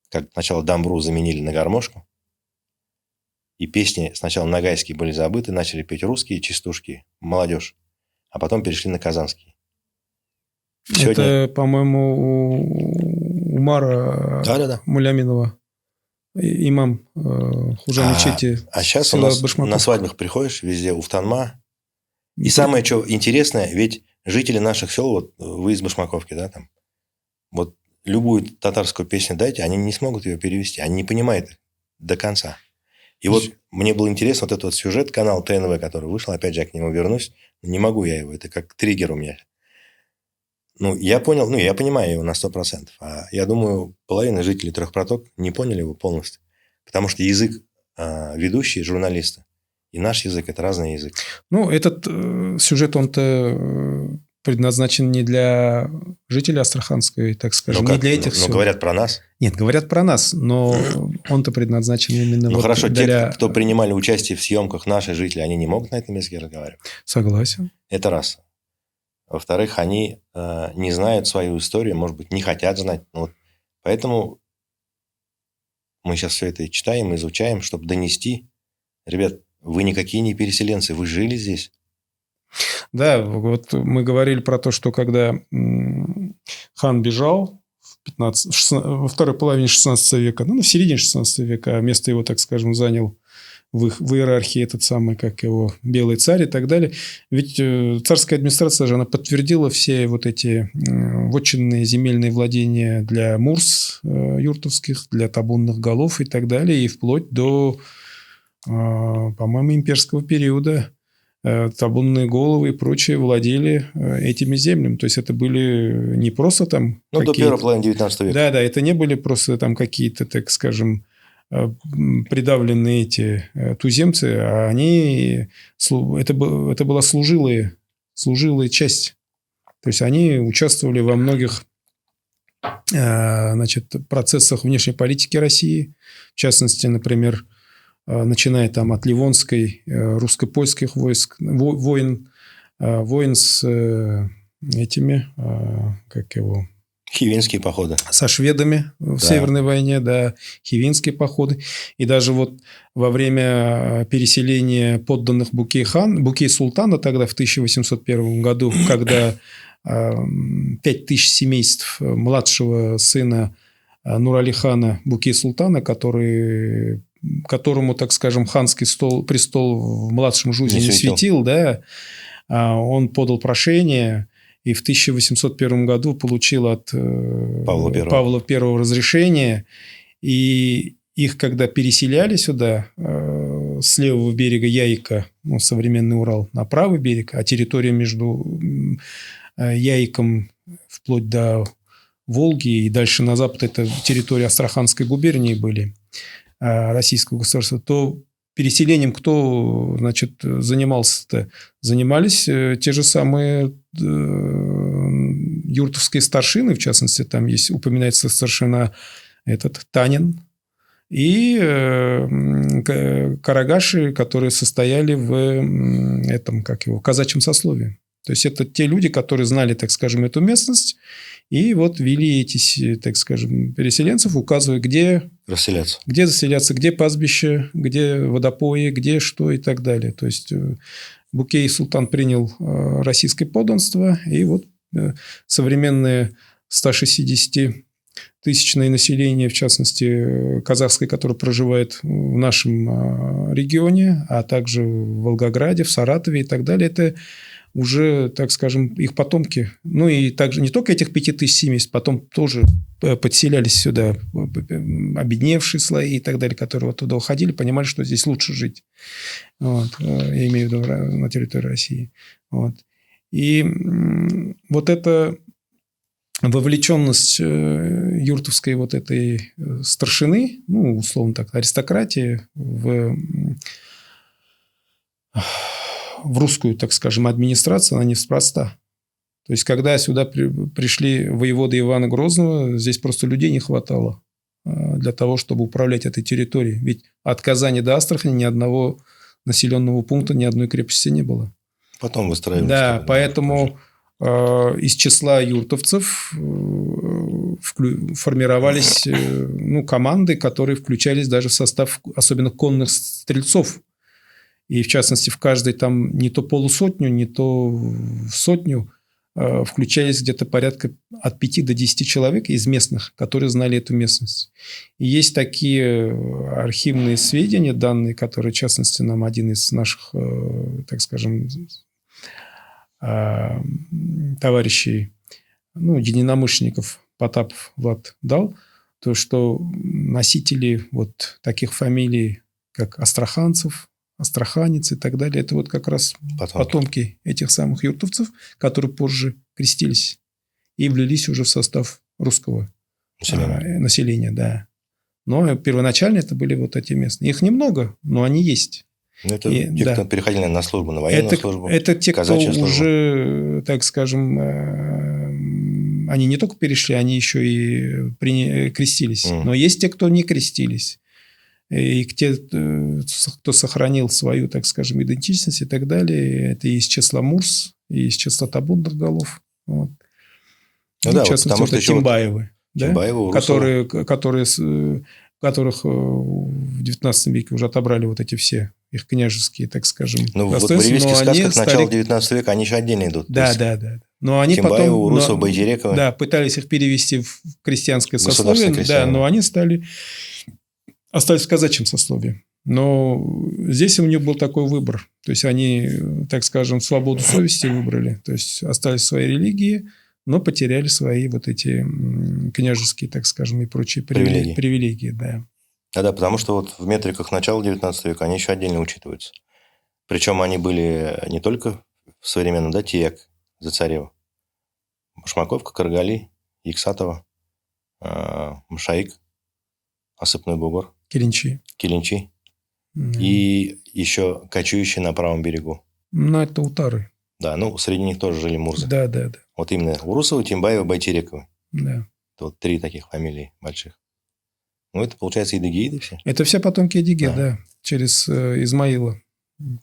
как сначала дамбру заменили на гармошку, и песни сначала ногайские были забыты, начали петь русские частушки, молодежь, а потом перешли на казанские. Сегодня... Это, по-моему, у Умара Муляминова, имам хуже мечети. А сейчас у нас на свадьбах приходишь, везде уфтанма. И самое, что интересное, ведь жители наших сел, вот вы из Башмаковки, да, там, вот любую татарскую песню дайте, они не смогут ее перевести, они не понимают до конца. И вот мне было интересно, вот этот вот сюжет, канал ТНВ, который вышел, опять же, я к нему вернусь, не могу я его, это как триггер у меня. Ну, я понял, ну, я понимаю его на 100%, а я думаю, половина жителей Трех Проток не поняли его полностью, потому что язык ведущие, журналисты, и наш язык – это разный язык. Ну, этот сюжет, он-то предназначен не для жителей Астраханской, так скажем, не для этих сел. Но говорят про нас. Нет, говорят про нас, но он-то предназначен именно ну, вот хорошо, для... те, кто принимали участие в съемках, наши жители, они не могут на этом языке разговаривать? Согласен. Это раз. Во-вторых, они не знают свою историю, может быть, не хотят знать. Вот. Поэтому мы сейчас все это читаем, изучаем, чтобы донести. Ребят, Вы никакие не переселенцы, вы жили здесь. Да, вот мы говорили про то, что когда хан бежал во второй половине 16 века, в середине 16 века, а место его, так скажем, занял в иерархии этот самый, как его, Белый царь и так далее. Ведь царская администрация же, она подтвердила все вот эти вотчинные земельные владения для мурс юртовских, для табунных голов и так далее, и вплоть до, по-моему, имперского периода табунные головы и прочие владели этими землями. То есть, это были не просто там... до первой половины 19 века. Да, это не были просто там какие-то, так скажем, придавленные эти туземцы, а они... Это была служилая часть. То есть, они участвовали во многих процессах внешней политики России. В частности, например, начиная там от Ливонской, русско-польских войн с этими, Хивинские походы. Со шведами в Северной войне, да, хивинские походы. И даже вот во время переселения подданных Букей-Султана тогда в 1801 году, когда 5000 семейств младшего сына Нурали-хана Букей-Султана, которому, так скажем, ханский престол в младшем Жузе не светил, да, он подал прошение и в 1801 году получил от Павла I разрешение. И их, когда переселяли сюда, с левого берега Яика, современный Урал, на правый берег, а территория между Яиком вплоть до Волги и дальше на запад, это территория Астраханской губернии были, российского государства, то переселением кто, занимался-то? Занимались те же самые юртовские старшины, в частности, там упоминается старшина Танин, и карагаши, которые состояли в казачьем сословии. То есть, это те люди, которые знали, так скажем, эту местность, и вот вели этих, так скажем, переселенцев, указывая, где заселяться, где пастбище, где водопои, где что и так далее. То есть, Букей-Султан принял российское подданство, и вот современное 160-тысячное население, в частности, казахское, которое проживает в нашем регионе, а также в Волгограде, в Саратове и так далее, это уже, так скажем, их потомки. И также не только этих 5000 семейств, потом тоже подселялись сюда обедневшие слои и так далее, которые вот туда уходили, понимали, что здесь лучше жить. Я имею в виду на территории России. И вот эта вовлеченность юртовской вот этой старшины, условно так, аристократии в русскую, так скажем, администрацию, она неспроста. То есть, когда сюда пришли воеводы Ивана Грозного, здесь просто людей не хватало для того, чтобы управлять этой территорией. Ведь от Казани до Астрахани ни одного населенного пункта, ни одной крепости не было. Потом выстраивались. Да, поэтому из числа юртовцев формировались команды, которые включались даже в состав особенно конных стрельцов. И, в частности, в каждой там не то полусотню, не то в сотню включались где-то порядка от 5 до 10 человек из местных, которые знали эту местность. И есть такие архивные сведения, данные, которые, в частности, нам один из наших, так скажем, товарищей, единомышленников Потапов Влад дал, то, что носители вот таких фамилий, как Астраханцев, Астраханец и так далее, это вот как раз потомки этих самых юртовцев, которые позже крестились и влились уже в состав русского населения. Да. Но первоначально это были вот эти местные. Их немного, но они есть. Это те, кто переходили на службу, на военную службу. Это те, кто уже, так скажем, они не только перешли, они еще и крестились. Но есть те, кто не крестились. И те, кто сохранил свою, так скажем, идентичность и так далее, это и из числа мурс, и из числа табунных голов. В частности, это Тимбаевы, Тимбаевы, которые которых в 19 веке уже отобрали вот эти все их княжеские, так скажем, Ну, вот в достоинства, боевических но они сказках начала стали... 19 века, они еще отдельно идут. То Да, есть да, да. Но они Тимбаева, потом... Урусова, Байтерекова. Да, пытались их перевести в крестьянское Государственные сословие, да, крестьяне. но они остались в казачьем сословии. Но здесь у них был такой выбор. То есть они, так скажем, свободу совести выбрали. То есть остались в своей религии, но потеряли свои вот эти княжеские, так скажем, и прочие привилегии, да. Да, потому что вот в метриках начала 19 века они еще отдельно учитываются. Причем они были не только в современном, да, Тияк, Зацарева, Башмаковка, Каргали, Иксатова, Мшаик, Осыпной Бугор, Килинчи. И еще кочующие на правом берегу. Ну, это утары. Да, ну, среди них тоже жили мурзы. Да, да, да. Вот именно Урусова, Тимбаева, Байтерекова. Да. Это вот 3 таких фамилии больших. Ну, это, получается, идыгеиды все. Это все потомки Эдиге, да, через Измаила.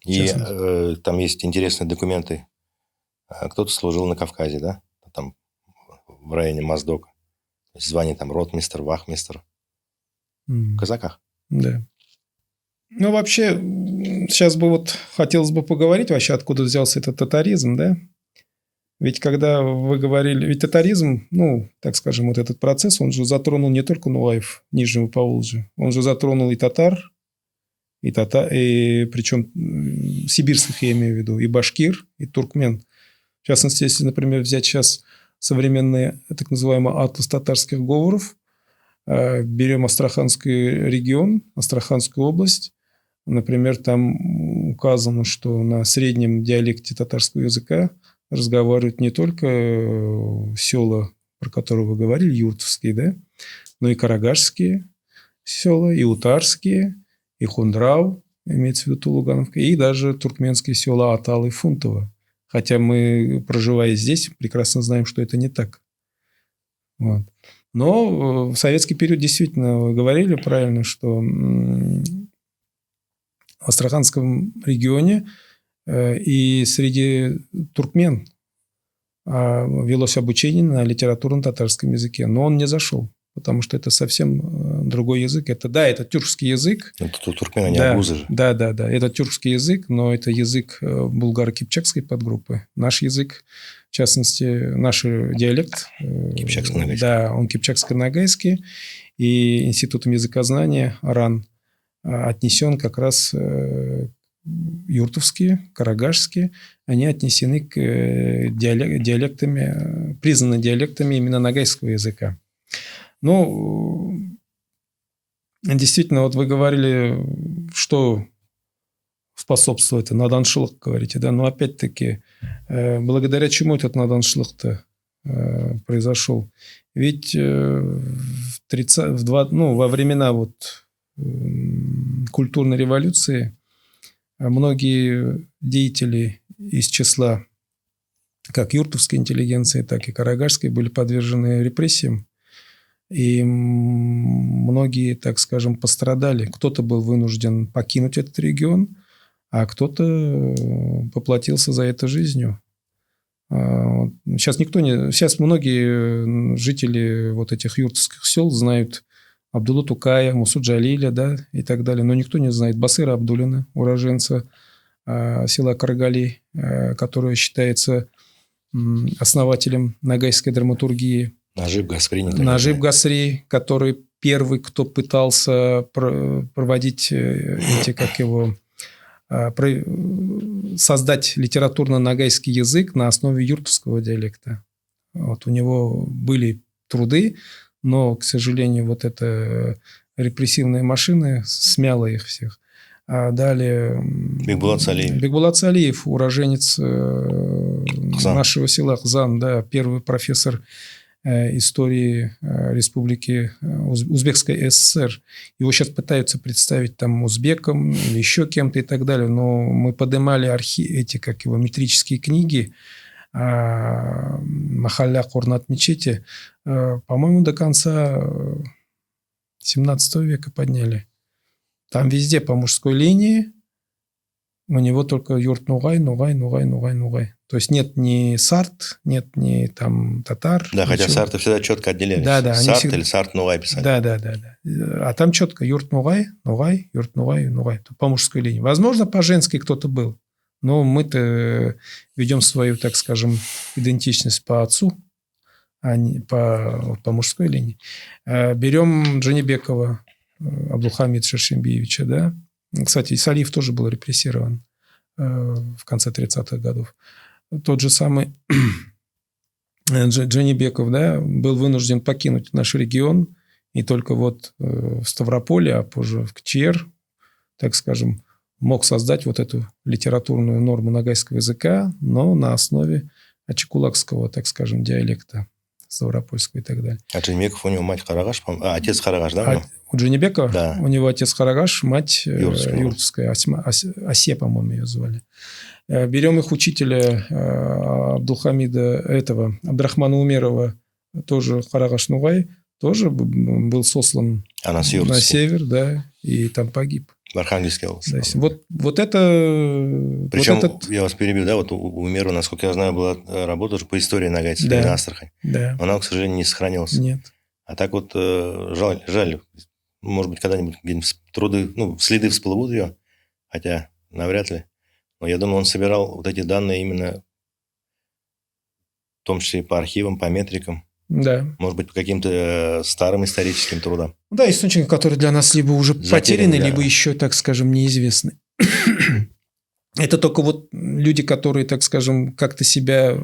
И там есть интересные документы. Кто-то служил на Кавказе, да? Там в районе Моздока. Звание там ротмистр, вахмистр. В казаках. Да. Ну, вообще, сейчас бы вот хотелось бы поговорить вообще, откуда взялся этот татаризм, да? Ведь когда вы говорили... Ведь татаризм, ну, так скажем, вот этот процесс, он же затронул не только Нулаев, Нижнего Поволжья. Он же затронул и татар, и причем сибирских, я имею в виду, и башкир, и туркмен. В частности, если, например, взять сейчас современный, так называемый атлас татарских говоров, берем Астраханский регион, Астраханскую область, например, там указано, что на среднем диалекте татарского языка разговаривают не только села, про которые вы говорили, юртовские, да, но и карагашские села, и утарские, и Хундрау, имеется в виду Тулугановка, и даже туркменские села Атал и Фунтово. Хотя мы, проживая здесь, прекрасно знаем, что это не так. Вот. Но в советский период действительно вы говорили правильно, что в Астраханском регионе и среди туркмен велось обучение на литературном татарском языке. Но он не зашел, потому что это совсем другой язык. Это тюркский язык. Это туркмены, не агузы же. Да. Это тюркский язык, но это язык булгаро-кипчакской подгруппы. Наш язык, в частности, наш диалект. Кипчакско-нагайский. Да, он кипчакско-нагайский. И Институтом языкознания РАН отнесен как раз юртовские, карагашские, они отнесены к диалектами, признаны диалектами именно нагайского языка. Ну, действительно, вот вы говорили, что способствует наданшылық, говорите, да, но опять-таки, благодаря чему этот наданшылық-то произошел? Ведь во времена культурной революции многие деятели из числа как юртовской интеллигенции, так и карагашской были подвержены репрессиям. И многие, так скажем, пострадали. Кто-то был вынужден покинуть этот регион, а кто-то поплатился за это жизнью. Сейчас многие жители вот этих юртовских сел знают Абдуллу Тукая, Мусу Джалиля, да, и так далее. Но никто не знает Басыра Абдуллина, уроженца села Каргали, который считается основателем нагайской драматургии. Нажиб Гасри, который первый, кто пытался проводить создать литературно-нагайский язык на основе юртовского диалекта. Вот у него были труды, но, к сожалению, вот эта репрессивная машина смяла их всех. А далее Бекбулат Салиев, уроженец нашего села Хзан, да, первый профессор истории Республики Узбекской ССР. Его сейчас пытаются представить там узбеком или еще кем-то и так далее, но мы поднимали метрические книги Махалля Курнат мечети, по-моему, до конца 17 века подняли. Там везде по мужской линии У него только юрт Нугай, Нугай, Нугай, Нугай, Нугай. То есть нет ни сарт, нет ни там татар. Да, хотя ничего. сарты всегда четко отделялись. Да, они Сарт всегда... или сарт Нугай писали. Да. А там четко юрт Нугай, Нугай, юрт Нугай, Нугай. По мужской линии. Возможно, по женской кто-то был. Но мы-то ведем свою, так скажем, идентичность по отцу, а не по мужской линии. Берем Джанибекова, Абдулхамид Шершембиевича, да. Кстати, Исалиев тоже был репрессирован в конце 30-х годов. Тот же самый Джанибеков, да, был вынужден покинуть наш регион, и только вот в Ставрополе, а позже в КЧР, так скажем, мог создать вот эту литературную норму ногайского языка, но на основе ачекулакского, так скажем, диалекта ставропольского и так далее. А Джанибеков, у него мать Харагаш, отец Харагаш, да? У Джанибекова? Да. У него отец Харагаш, мать юртская, Асе, по-моему, ее звали. Берем их учителя Абдулхамида, Абдрахмана Умерова, тоже Харагаш Нугай, тоже был сослан на север, да, и там погиб. В Архангельской области. Вот это... Причем, я вас перебью, да, вот у Умерова, насколько я знаю, была работа уже по истории Ногайцев, да, Астрахань. Да. Она, к сожалению, не сохранилась. Нет. А так вот жаль. Может быть, когда-нибудь следы всплывут ее, хотя навряд ли. Но я думаю, он собирал вот эти данные именно в том числе по архивам, по метрикам. Да. Может быть, по каким-то старым историческим трудам. Да, источники, которые для нас либо уже потеряны, либо еще, так скажем, неизвестны. Это только вот люди, которые, так скажем, как-то себя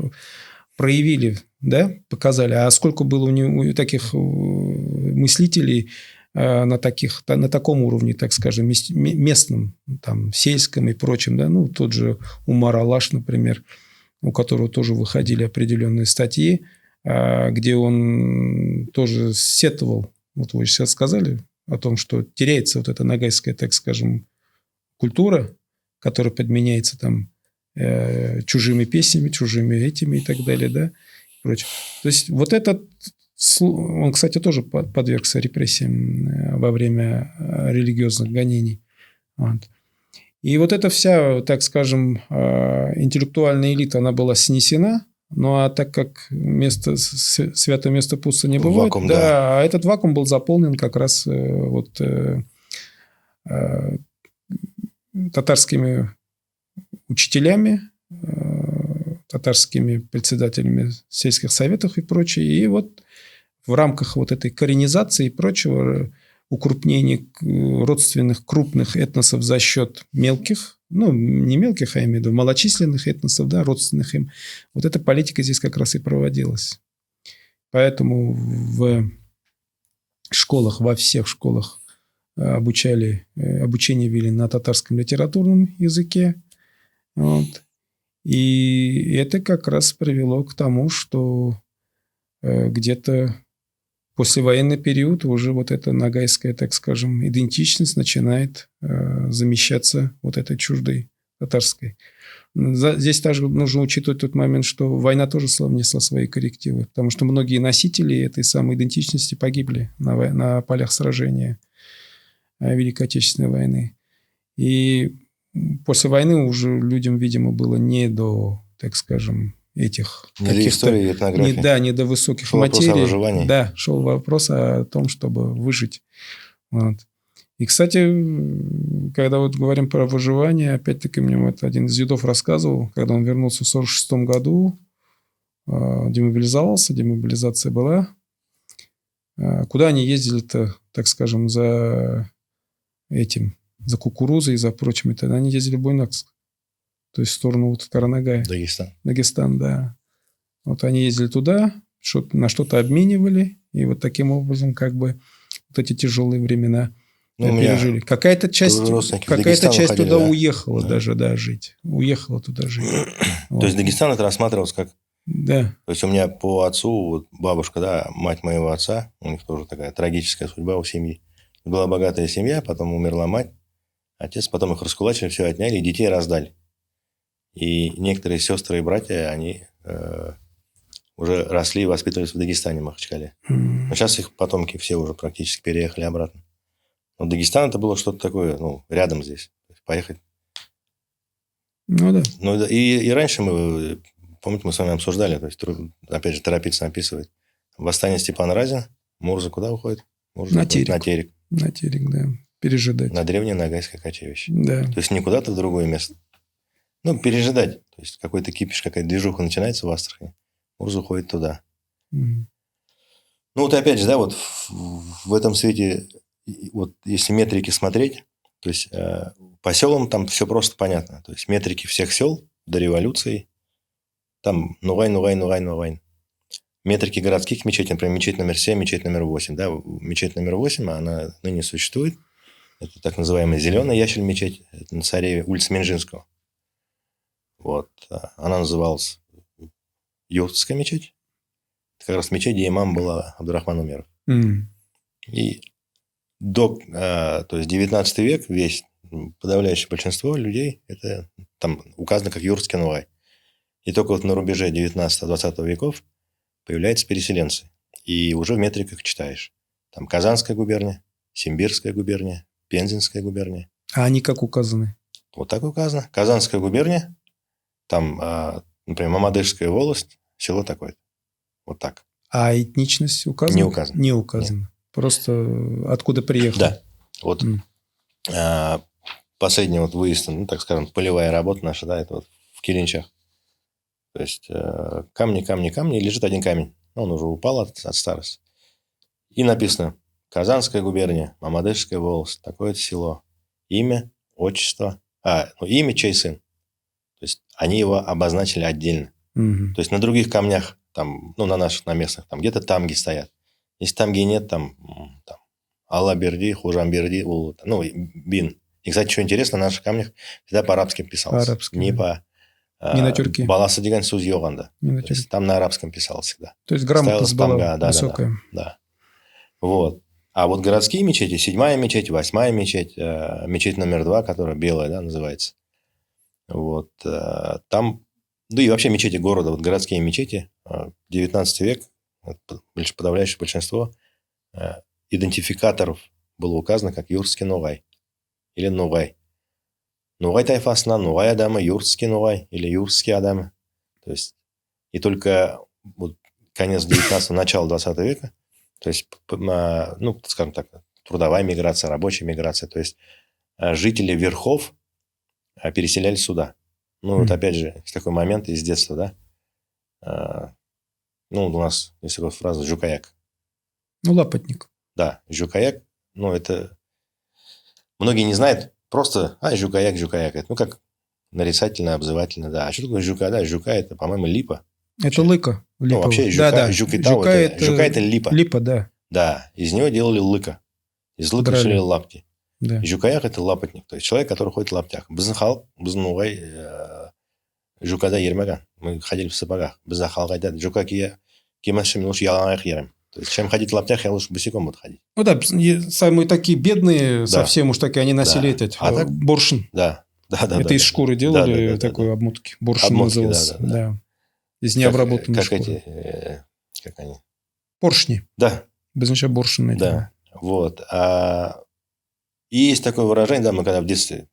проявили, да, показали. А сколько было у таких мыслителей на таком уровне, так скажем, местном, там, сельском и прочем, да, ну, тот же Умар Алаш, например, у которого тоже выходили определенные статьи, где он тоже сетовал, вот вы сейчас сказали, о том, что теряется вот эта ногайская, так скажем, культура, которая подменяется там чужими песнями, чужими этими и так далее, да, и прочее. То есть вот этот, он, кстати, тоже подвергся репрессиям во время религиозных гонений. Вот. И вот эта вся, так скажем, интеллектуальная элита, она была снесена. Ну, а так как святое место пусто не бывает, вакуум, да. А этот вакуум был заполнен как раз татарскими учителями, татарскими председателями сельских советов и прочее. И вот в рамках вот этой коренизации и прочего, укрупнения родственных крупных этносов за счет мелких, ну, не мелких, а я имею в виду малочисленных этносов, да, родственных им. Вот эта политика здесь как раз и проводилась. Поэтому в школах, во всех школах обучение вели на татарском литературном языке. Вот. И это как раз привело к тому, что где-то послевоенный период уже вот эта ногайская, так скажем, идентичность начинает замещаться вот этой чуждой татарской. Здесь также нужно учитывать тот момент, что война тоже внесла свои коррективы, потому что многие носители этой самой идентичности погибли на полях сражения Великой Отечественной войны. И после войны уже людям, видимо, было не до, так скажем, этих истории, этнографии. Не до высоких шел материй. Вопрос о выживании. Да, шел вопрос о том, чтобы выжить. Вот. И, кстати, когда вот говорим про выживание, опять-таки мне вот один из дедов рассказывал, когда он вернулся в 1946 году, демобилизовался, демобилизация была. Куда они ездили-то, так скажем, за кукурузой и за прочим? Тогда они ездили в Буйнакск. То есть в сторону вот Каранагая. Дагестан, да. Вот они ездили туда, на что-то обменивали, и вот таким образом как бы вот эти тяжелые времена пережили. Какая-то часть туда уехала даже, да, жить. Уехала туда жить. То есть Дагестан это рассматривался как... Да. То есть у меня по отцу, вот бабушка, да, мать моего отца, у них тоже такая трагическая судьба у семьи. Была богатая семья, потом умерла мать, отец, потом их раскулачили, все отняли, и детей раздали. И некоторые сестры и братья, они уже росли и воспитывались в Дагестане, в Махачкале. Но сейчас их потомки все уже практически переехали обратно. Но Дагестан это было что-то такое, ну, рядом здесь. Поехать Ну да. Ну, и раньше мы, помните, мы с вами обсуждали, то есть, опять же, Торопицын описывает. Восстание Степана Разина, Мурза куда уходит? Мурза На уходит Терек. на Терек. На Терек, да. Пережидать. На древнее Ногайское кочевище. Да. То есть, не куда-то в другое место. Ну, пережидать. То есть, какой-то кипиш, какая-то движуха начинается в Астрахани. Мурза уходит туда. Мгм. Ну, вот опять же, да, вот в этом свете, вот если метрики смотреть, то есть, по селам там все просто понятно. То есть, метрики всех сел до революции, там Нугай, Нугай, Нугай, Нугай. Метрики городских мечетей, например, мечеть номер 7, мечеть номер 8. Да, мечеть номер 8, она ныне существует. Это так называемая зеленая ящель-мечеть. Это на Цареве, улица Минжинского. Вот. Она называлась Юртская мечеть. Это как раз мечеть, где имам был Абдурахман Умеров. Мгм. И то есть 19 век весь, подавляющее большинство людей, это там указано как Юртский Нугай. И только вот на рубеже 19-20 веков появляются переселенцы. И уже в метриках читаешь. Там Казанская губерния, Симбирская губерния, Пензенская губерния. А они как указаны? Вот так указано. Казанская губерния, там, например, Мамадышская волость, село такое-то. Вот так. А этничность указана? Не указано. Не указано. Просто откуда приехал? Да. Вот последний вот выезд, ну, так скажем, полевая работа наша, да, это вот в Килинчах. То есть, камни, и лежит один камень. Он уже упал от старости. И написано: Казанская губерния, Мамадышская волость, такое-то село. Имя, отчество. Имя, чей сын. То есть, они его обозначили отдельно. Мгм. То есть, на других камнях, там, ну, на наших, на местных, там где-то тамги стоят. Если тамги нет, там Алла-Берди, Хужан-Берди, ну, Бин. И, кстати, что интересно, на наших камнях всегда по-арабски писалось. По-арабски, Не да. по... Не на тюрке. Баласа деген сөз жоқ анда. Не на То есть, тюрке. там на арабском писалось всегда. То есть грамотность Ставилось была тамга, высокая. Да. Вот. А вот городские мечети, 7-я мечеть, 8-я мечеть, мечеть номер 2, которая белая, да, называется. Вот. Там, да и вообще мечети города, вот городские мечети, 19 век, подавляющее большинство идентификаторов было указано как Юртский Нугай или Нугай. Нугай тайфасынан Нугай адамы, Юртский Нугай или Юртские адамы. То есть, и только вот конец 19-го, начало 20 века, то есть, ну, скажем так, трудовая миграция, рабочая миграция, то есть, жители верхов переселялись сюда. Ну, вот опять же, есть такой момент из детства, да. Ну, у нас есть такая фраза «жукаяк». Ну, лапотник. Да, жукаяк, ну, это... Многие не знают, просто, жукаяк. Это, ну, как нарицательно, обзывательно, да. А что такое жука? Да, жука – это, по-моему, липа. Это лыка. Ну, вообще, жука, да. жук и тау, жука – это липа. Липа, да. Да, из него делали лыка. Из лыка Брали. шили лапти. Да. И жукаяк – это лапотник, то есть человек, который ходит в лаптях. Біздің халық, біздің ноғай жукада ермеген. Мы ходили в сапогах. Біздің халық айтады, жука кимасшим, лучше ялаңаяқ ерем. То есть, чем ходить в лаптях, я лучше босиком буду ходить. Ну да, самые такие бедные, Да. совсем уж такие, они носили этот так? боршин. Да. Это из шкуры делали такой обмотки. Боршин Обмотки, назывался. да. Из необработанной как шкуры. Как они? Поршни. Да. Обозначает боршин. Да. Вот. И есть такое выражение, да, мы когда в детстве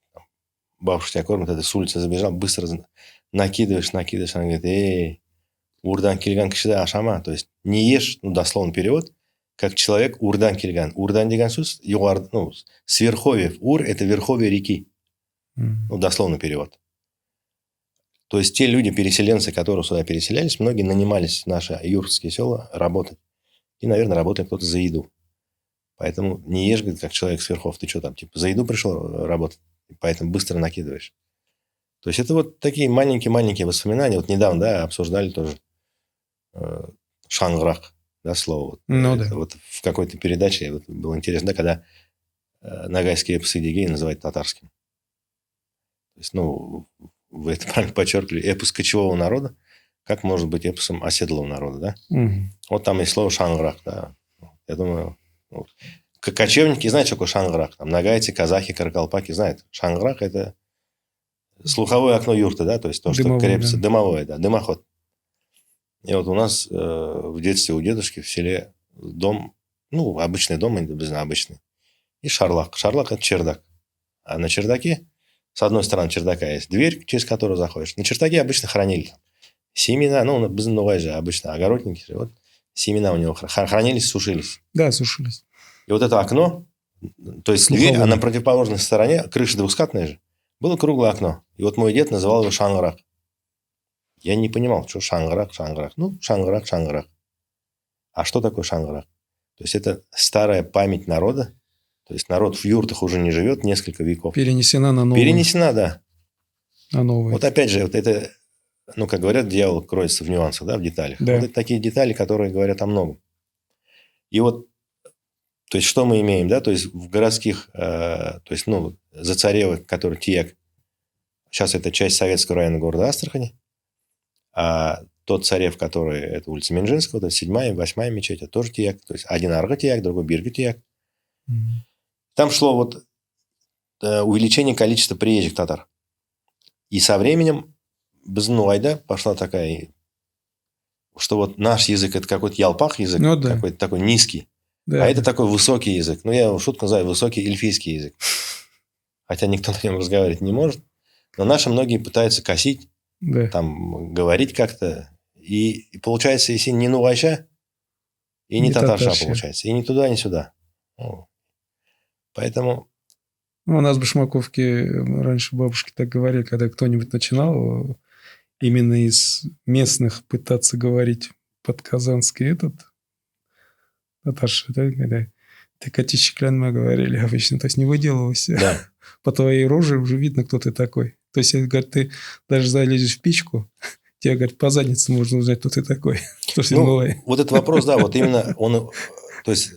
бабушка тебя кормит, ты с улицы забежал, быстро накидываешь. Она говорит: урдан килган кишиде ашама. То есть, не ешь, ну, дословно перевод, как человек урдан килган. Урдан деген сөз, ну, с верховьев. Ур – это верховье реки. Ну, дословно перевод. То есть, те люди, переселенцы, которые сюда переселялись, многие нанимались в наши юртские села работать. И, наверное, работали кто-то за еду. Поэтому не ешь, говорит, как человек с верхов. Ты что там, типа, за еду пришел работать? Поэтому быстро накидываешь. То есть, это вот такие маленькие воспоминания. Вот недавно, да, обсуждали тоже шанграх, да, слово. Ну, да. Вот в какой-то передаче вот было интересно, да, когда ногайские эпосы Эдигея называют татарским. То есть, ну, вы это правильно подчеркивали. Эпос кочевого народа, как может быть эпосом оседлого народа, да? Вот там есть слово шанграх, да. Я думаю, кочевники знают, что такое шанграх. Там нагайцы, казахи, каракалпаки знают. Шанграх – это слуховое окно юрты, да, то есть то, что крепится, дымовое, да, дымоход. И вот у нас в детстве у дедушки в селе дом, ну, обычный дом, обычный, и шарлак. Шарлак – это чердак. А на чердаке С одной стороны чердака есть дверь, через которую заходишь. На чердаке обычно хранили семена, ну, без новой же обычно огородники. Вот семена у него хранились, сушились. Да, сушились. И вот это окно, то есть Слуховое. дверь, а на противоположной стороне, крыша двускатная же, было круглое окно. И вот мой дед называл его шанграк. Я не понимал, что шанграк. Ну, шанграк. А что такое шанграк? То есть это старая память народа. То есть народ в юртах уже не живет несколько веков. Перенесена на новую. Перенесена, да. На новую. Вот опять же, вот это, ну, как говорят, дьявол кроется в нюансах, да, в деталях. Да. Вот это такие детали, которые говорят о многом. И вот, то есть, что мы имеем, да, то есть, в городских, то есть, ну, Зацарево, который Тияк, сейчас это часть советского района города Астрахани, а тот Царев, который, это улица Минжинского, это 7-я и 8-я мечеть, это тоже Тияк. То есть, один Арга Тияк, другой Бирга Тияк. Там шло вот увеличение количества приезжих татар. И со временем Бзнуайда пошла такая, что вот наш язык это какой-то ялпах язык, ну, да. какой-то такой низкий, да, а это такой высокий язык. Ну, я его шутку называю высокий эльфийский язык. Хотя никто на нем разговаривать не может. Но наши многие пытаются косить, да. там, говорить как-то. И получается, если не нуайша, и не татарша получается. И ни туда, ни сюда. Поэтому... Ну, у нас в Башмаковке раньше бабушки так говорили, когда кто-нибудь начинал именно из местных пытаться говорить под-казанский этот татарша, да, когда ты котище клянма говорили обычно, то есть не выделывайся. Да. По твоей роже уже видно, кто ты такой. То есть, говорит, ты даже залезешь в печку, тебе, говорит, по заднице можно узнать, кто ты такой. Ну, вот этот вопрос, да, вот именно он, то есть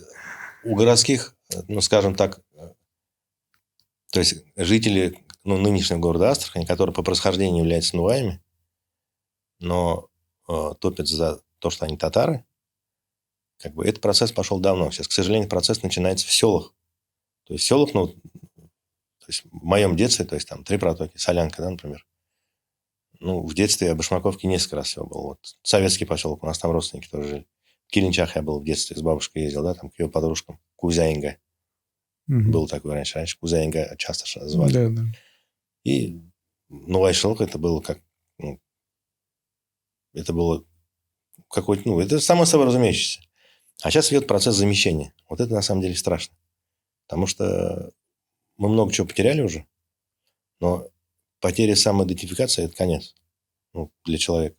у городских, ну, скажем так, то есть жители, ну, нынешнего города Астрахань, которые по происхождению являются нуаями, но топят за то, что они татары, как бы этот процесс пошел давно. Сейчас, к сожалению, процесс начинается в селах. То есть в селах, ну, то есть в моем детстве, то есть там 3 протоки, Солянка, да, например. Ну, в детстве я в Башмаковке несколько раз всего был. Вот советский поселок, у нас там родственники тоже жили. В Килинчах я был в детстве, с бабушкой ездил, да, там к ее подружкам. Кузяинга. Был такой раньше. Раньше Кузяинга часто звали. Да, да. И Новая Шелка это было как... Ну, это было какой-то... Ну, это само собой разумеющееся. А сейчас идет процесс замещения. Вот это на самом деле страшно. Потому что мы много чего потеряли уже. Но потеря самоидентификации – это конец, ну, для человека.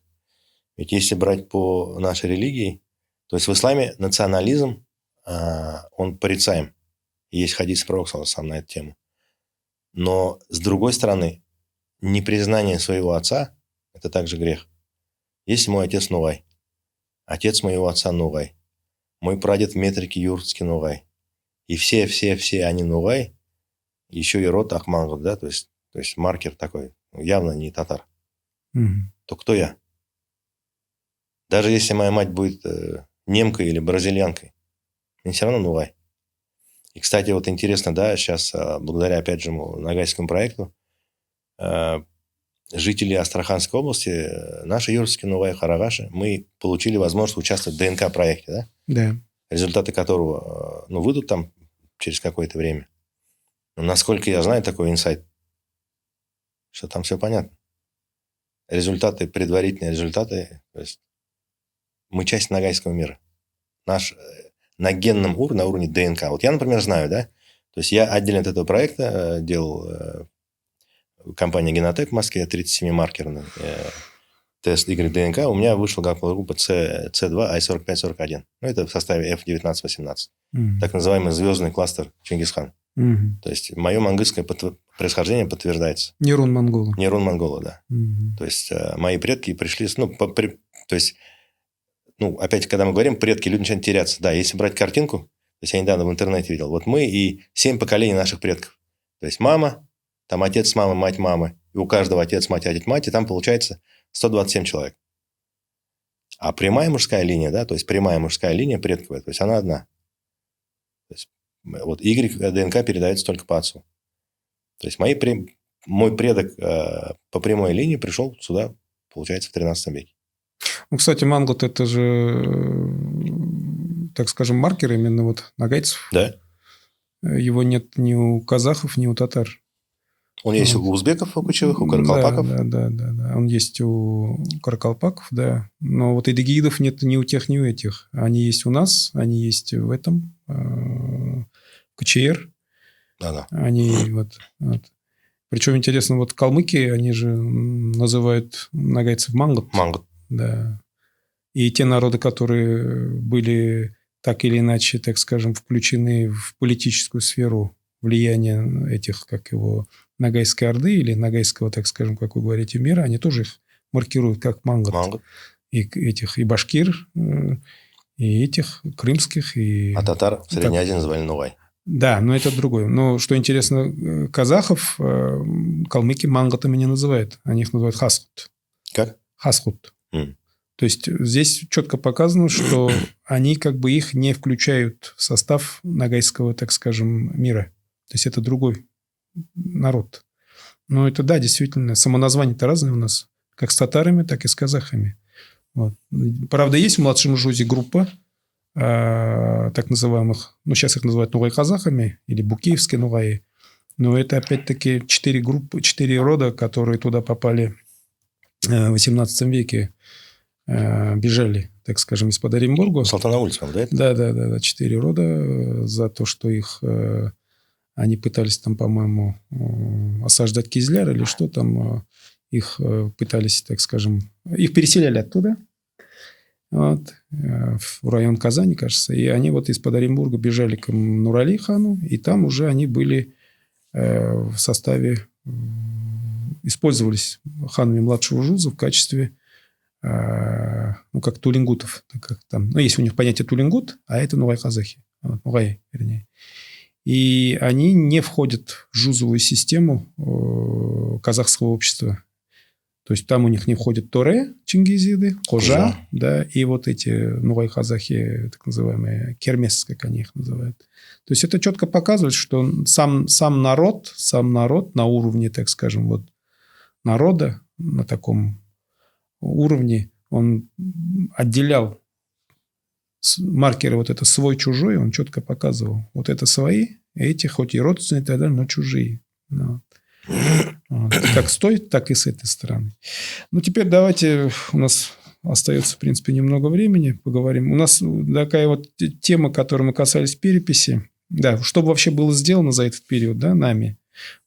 Ведь если брать по нашей религии, то есть в исламе национализм, он порицаем. Есть хадис пророка сам на эту тему. Но, с другой стороны, непризнание своего отца – это также грех. Если мой отец Нугай, отец моего отца Нугай, мой прадед в метрике юртский Нугай, и все они Нугай, еще и род Ахмангов, да, то есть маркер такой, явно не татар, то кто я? Даже если моя мать будет немкой или бразильянкой, мне все равно Нугай. И, кстати, вот интересно, да, сейчас, благодаря, опять же, Ногайскому проекту, жители Астраханской области, наши юртские Нугай Харагаши, мы получили возможность участвовать в ДНК-проекте, да? Да. Результаты которого, ну, выйдут там через какое-то время. Но, насколько я знаю, такой инсайт, что там все понятно. Результаты, предварительные результаты, то есть мы часть ногайского мира. Наш на генном уровне, на уровне ДНК. Вот я, например, знаю, да, то есть я отдельно от этого проекта делал компания Генотек в Москве, 37-маркерный тест ДНК. У меня вышла группа C2 I4541. Ну, это в составе F1918. Так называемый звездный кластер Чингисхан. То есть мое монгольское происхождение подтверждается. Нерон Монгола. Нерон Монгола, да. То есть мои предки пришли... Ну, то есть, ну, опять, когда мы говорим предки, люди начинают теряться. Да, если брать картинку, то есть я недавно в интернете видел, вот мы и 7 поколений наших предков. То есть мама, там отец, мама, мать, мамы, и у каждого отец, мать, мать, и там получается 127 человек. А прямая мужская линия, да, то есть прямая мужская линия предковая, то есть она одна. То есть вот Y ДНК передается только по отцу. То есть мой предок по прямой линии пришел сюда, получается, в 13 веке. Ну, кстати, мангут – это же, так скажем, маркер именно вот нагайцев. Да. Его нет ни у казахов, ни у татар. Он есть у узбеков, у кочевых, у каракалпаков? Да. Он есть у каракалпаков, да. Но вот эдигеидов нет ни у тех, ни у этих. Они есть у нас, они есть в этом, КЧР. Да. Они вот. Причем, интересно, вот калмыки, они же называют нагайцев мангут. Мангут. Да. И те народы, которые были так или иначе, так скажем, включены в политическую сферу влияния этих, как его, Ногайской Орды или Ногайского, так скажем, как вы говорите, мира, они тоже их маркируют как мангут. И этих, и башкир, и этих, крымских. А татар в Средней Азии называли Нугай. Да, но это другое. Но, что интересно, казахов калмыки мангутами не называют. Они их называют хасхут. Как? Хасхут. То есть, здесь четко показано, что они как бы их не включают в состав ногайского, так скажем, мира. То есть, это другой народ. Но это, да, действительно, самоназвания-то разные у нас. Как с татарами, так и с казахами. Вот. Правда, есть в младшем Жузе группа так называемых, сейчас их называют нугай-казахами или букеевские нугаи. Но это, опять-таки, 4 группы, 4 рода, которые туда попали в 18 веке. Бежали, так скажем, из-под Оренбурга. Салтана улица, да? Да. 4 рода за то, что их... Они пытались там, по-моему, осаждать Кизляр или что там. Их пытались, так скажем... Их переселяли оттуда. Вот, в район Казани, кажется. И они вот из-под Оренбурга бежали к Нурали хану. И там уже они были в составе... Использовались ханами младшего Жуза в качестве... как тулингутов. Как там. Есть у них понятие тулингут, а это нугай-казахи. Нугай, вернее. И они не входят в жузовую систему казахского общества. То есть, там у них не входят торе, чингизиды, кожа, да, и вот эти нугай-казахи, так называемые кермес, как они их называют. То есть, это четко показывает, что сам народ на уровне, так скажем, вот народа, на таком уровне, он отделял маркеры, вот это свой-чужой, он четко показывал. Вот это свои, эти хоть и родственные и так далее, но чужие. Как с той, так и с этой стороны. Теперь давайте, у нас остается, в принципе, немного времени, поговорим. У нас такая вот тема, которой мы касались переписи. Да, что вообще было сделано за этот период, да, нами.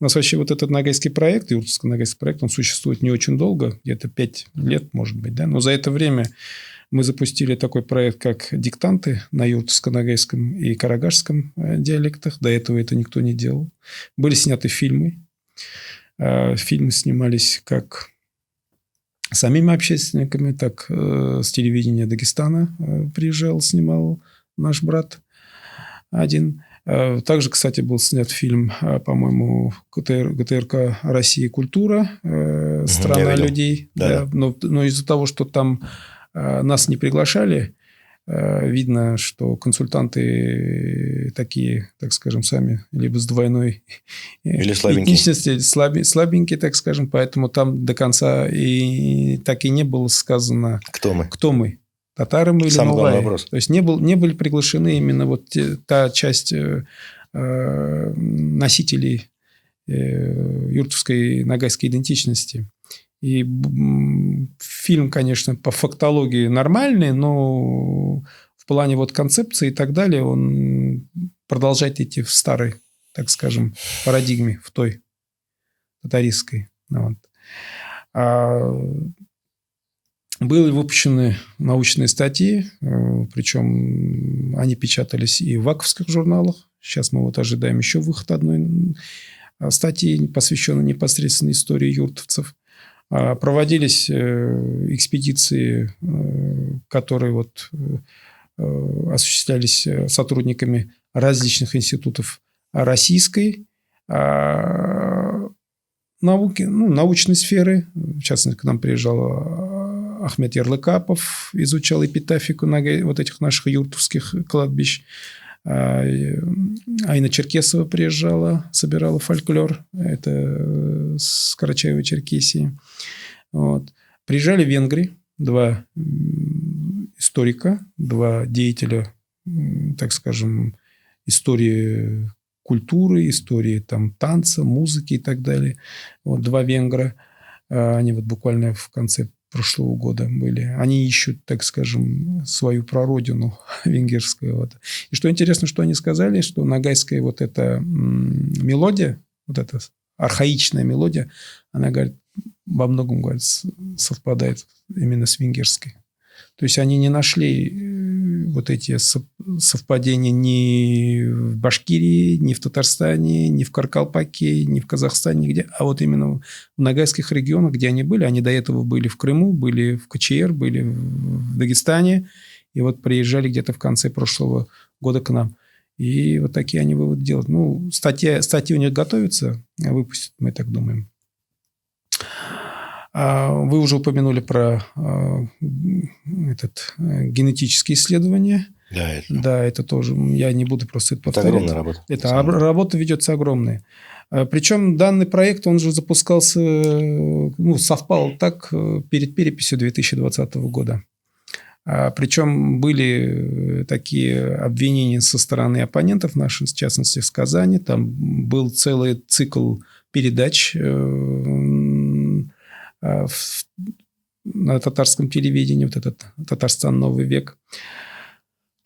У нас вообще вот этот ногайский проект, юртовско-ногайский проект, он существует не очень долго, где-то 5 лет, может быть, да, но за это время мы запустили такой проект, как диктанты на юртовско-ногайском и карагашском диалектах. До этого это никто не делал. Были сняты фильмы. Фильмы снимались как самими общественниками, так с телевидения Дагестана приезжал, снимал наш брат один. Также, кстати, был снят фильм, по-моему, ГТРК «Россия. Культура. Страна людей». Да. Но из-за того, что там нас не приглашали, видно, что консультанты такие, так скажем, сами, либо с двойной этничности, слабенькие, так скажем, поэтому там до конца и так и не было сказано, кто мы. Татары мы или нугаи. То есть, не были приглашены именно вот та часть носителей юртовской ногайской идентичности. И фильм, конечно, по фактологии нормальный, но в плане вот концепции и так далее он продолжает идти в старой, так скажем, парадигме, в той татаристской. Были выпущены научные статьи, причем они печатались и в ваковских журналах. Сейчас мы вот ожидаем еще выход одной статьи, посвященной непосредственно истории юртовцев. Проводились экспедиции, которые вот осуществлялись сотрудниками различных институтов российской науки, научной сферы. В частности, к нам приезжал Ахмед Ярлыкапов, изучал эпитафику вот этих наших юртовских кладбищ. Айна Черкесова приезжала, собирала фольклор. Это с Карачаево-Черкесии. Вот. Приезжали венгры, 2 историка, 2 деятеля, так скажем, истории культуры, истории там, танца, музыки и так далее. Вот 2 венгра, они вот буквально в конце прошлого года были. Они ищут, так скажем, свою прародину венгерскую. Вот. И что интересно, что они сказали, что ногайская вот эта мелодия, вот эта архаичная мелодия, она, говорит, во многом, говорит, совпадает именно с венгерской. То есть они не нашли вот эти совпадения ни в Башкирии, ни в Татарстане, ни в Каркалпаке, ни в Казахстане, нигде, а вот именно в ногайских регионах, где они были. Они до этого были в Крыму, были в КЧР, были в Дагестане, и вот приезжали где-то в конце прошлого года к нам. И вот такие они выводы делают. Ну, статьи у них готовятся, выпустят, мы так думаем. Вы уже упомянули про генетические исследования. Да, это тоже. Я не буду просто это повторять. Это огромная работа. Это работа ведется огромная. Причем данный проект, он же запускался, ну, совпал так перед переписью 2020 года. Причем были такие обвинения со стороны оппонентов наших, в частности, с Казани. Там был целый цикл передач на татарском телевидении, вот этот «Татарстан. Новый век».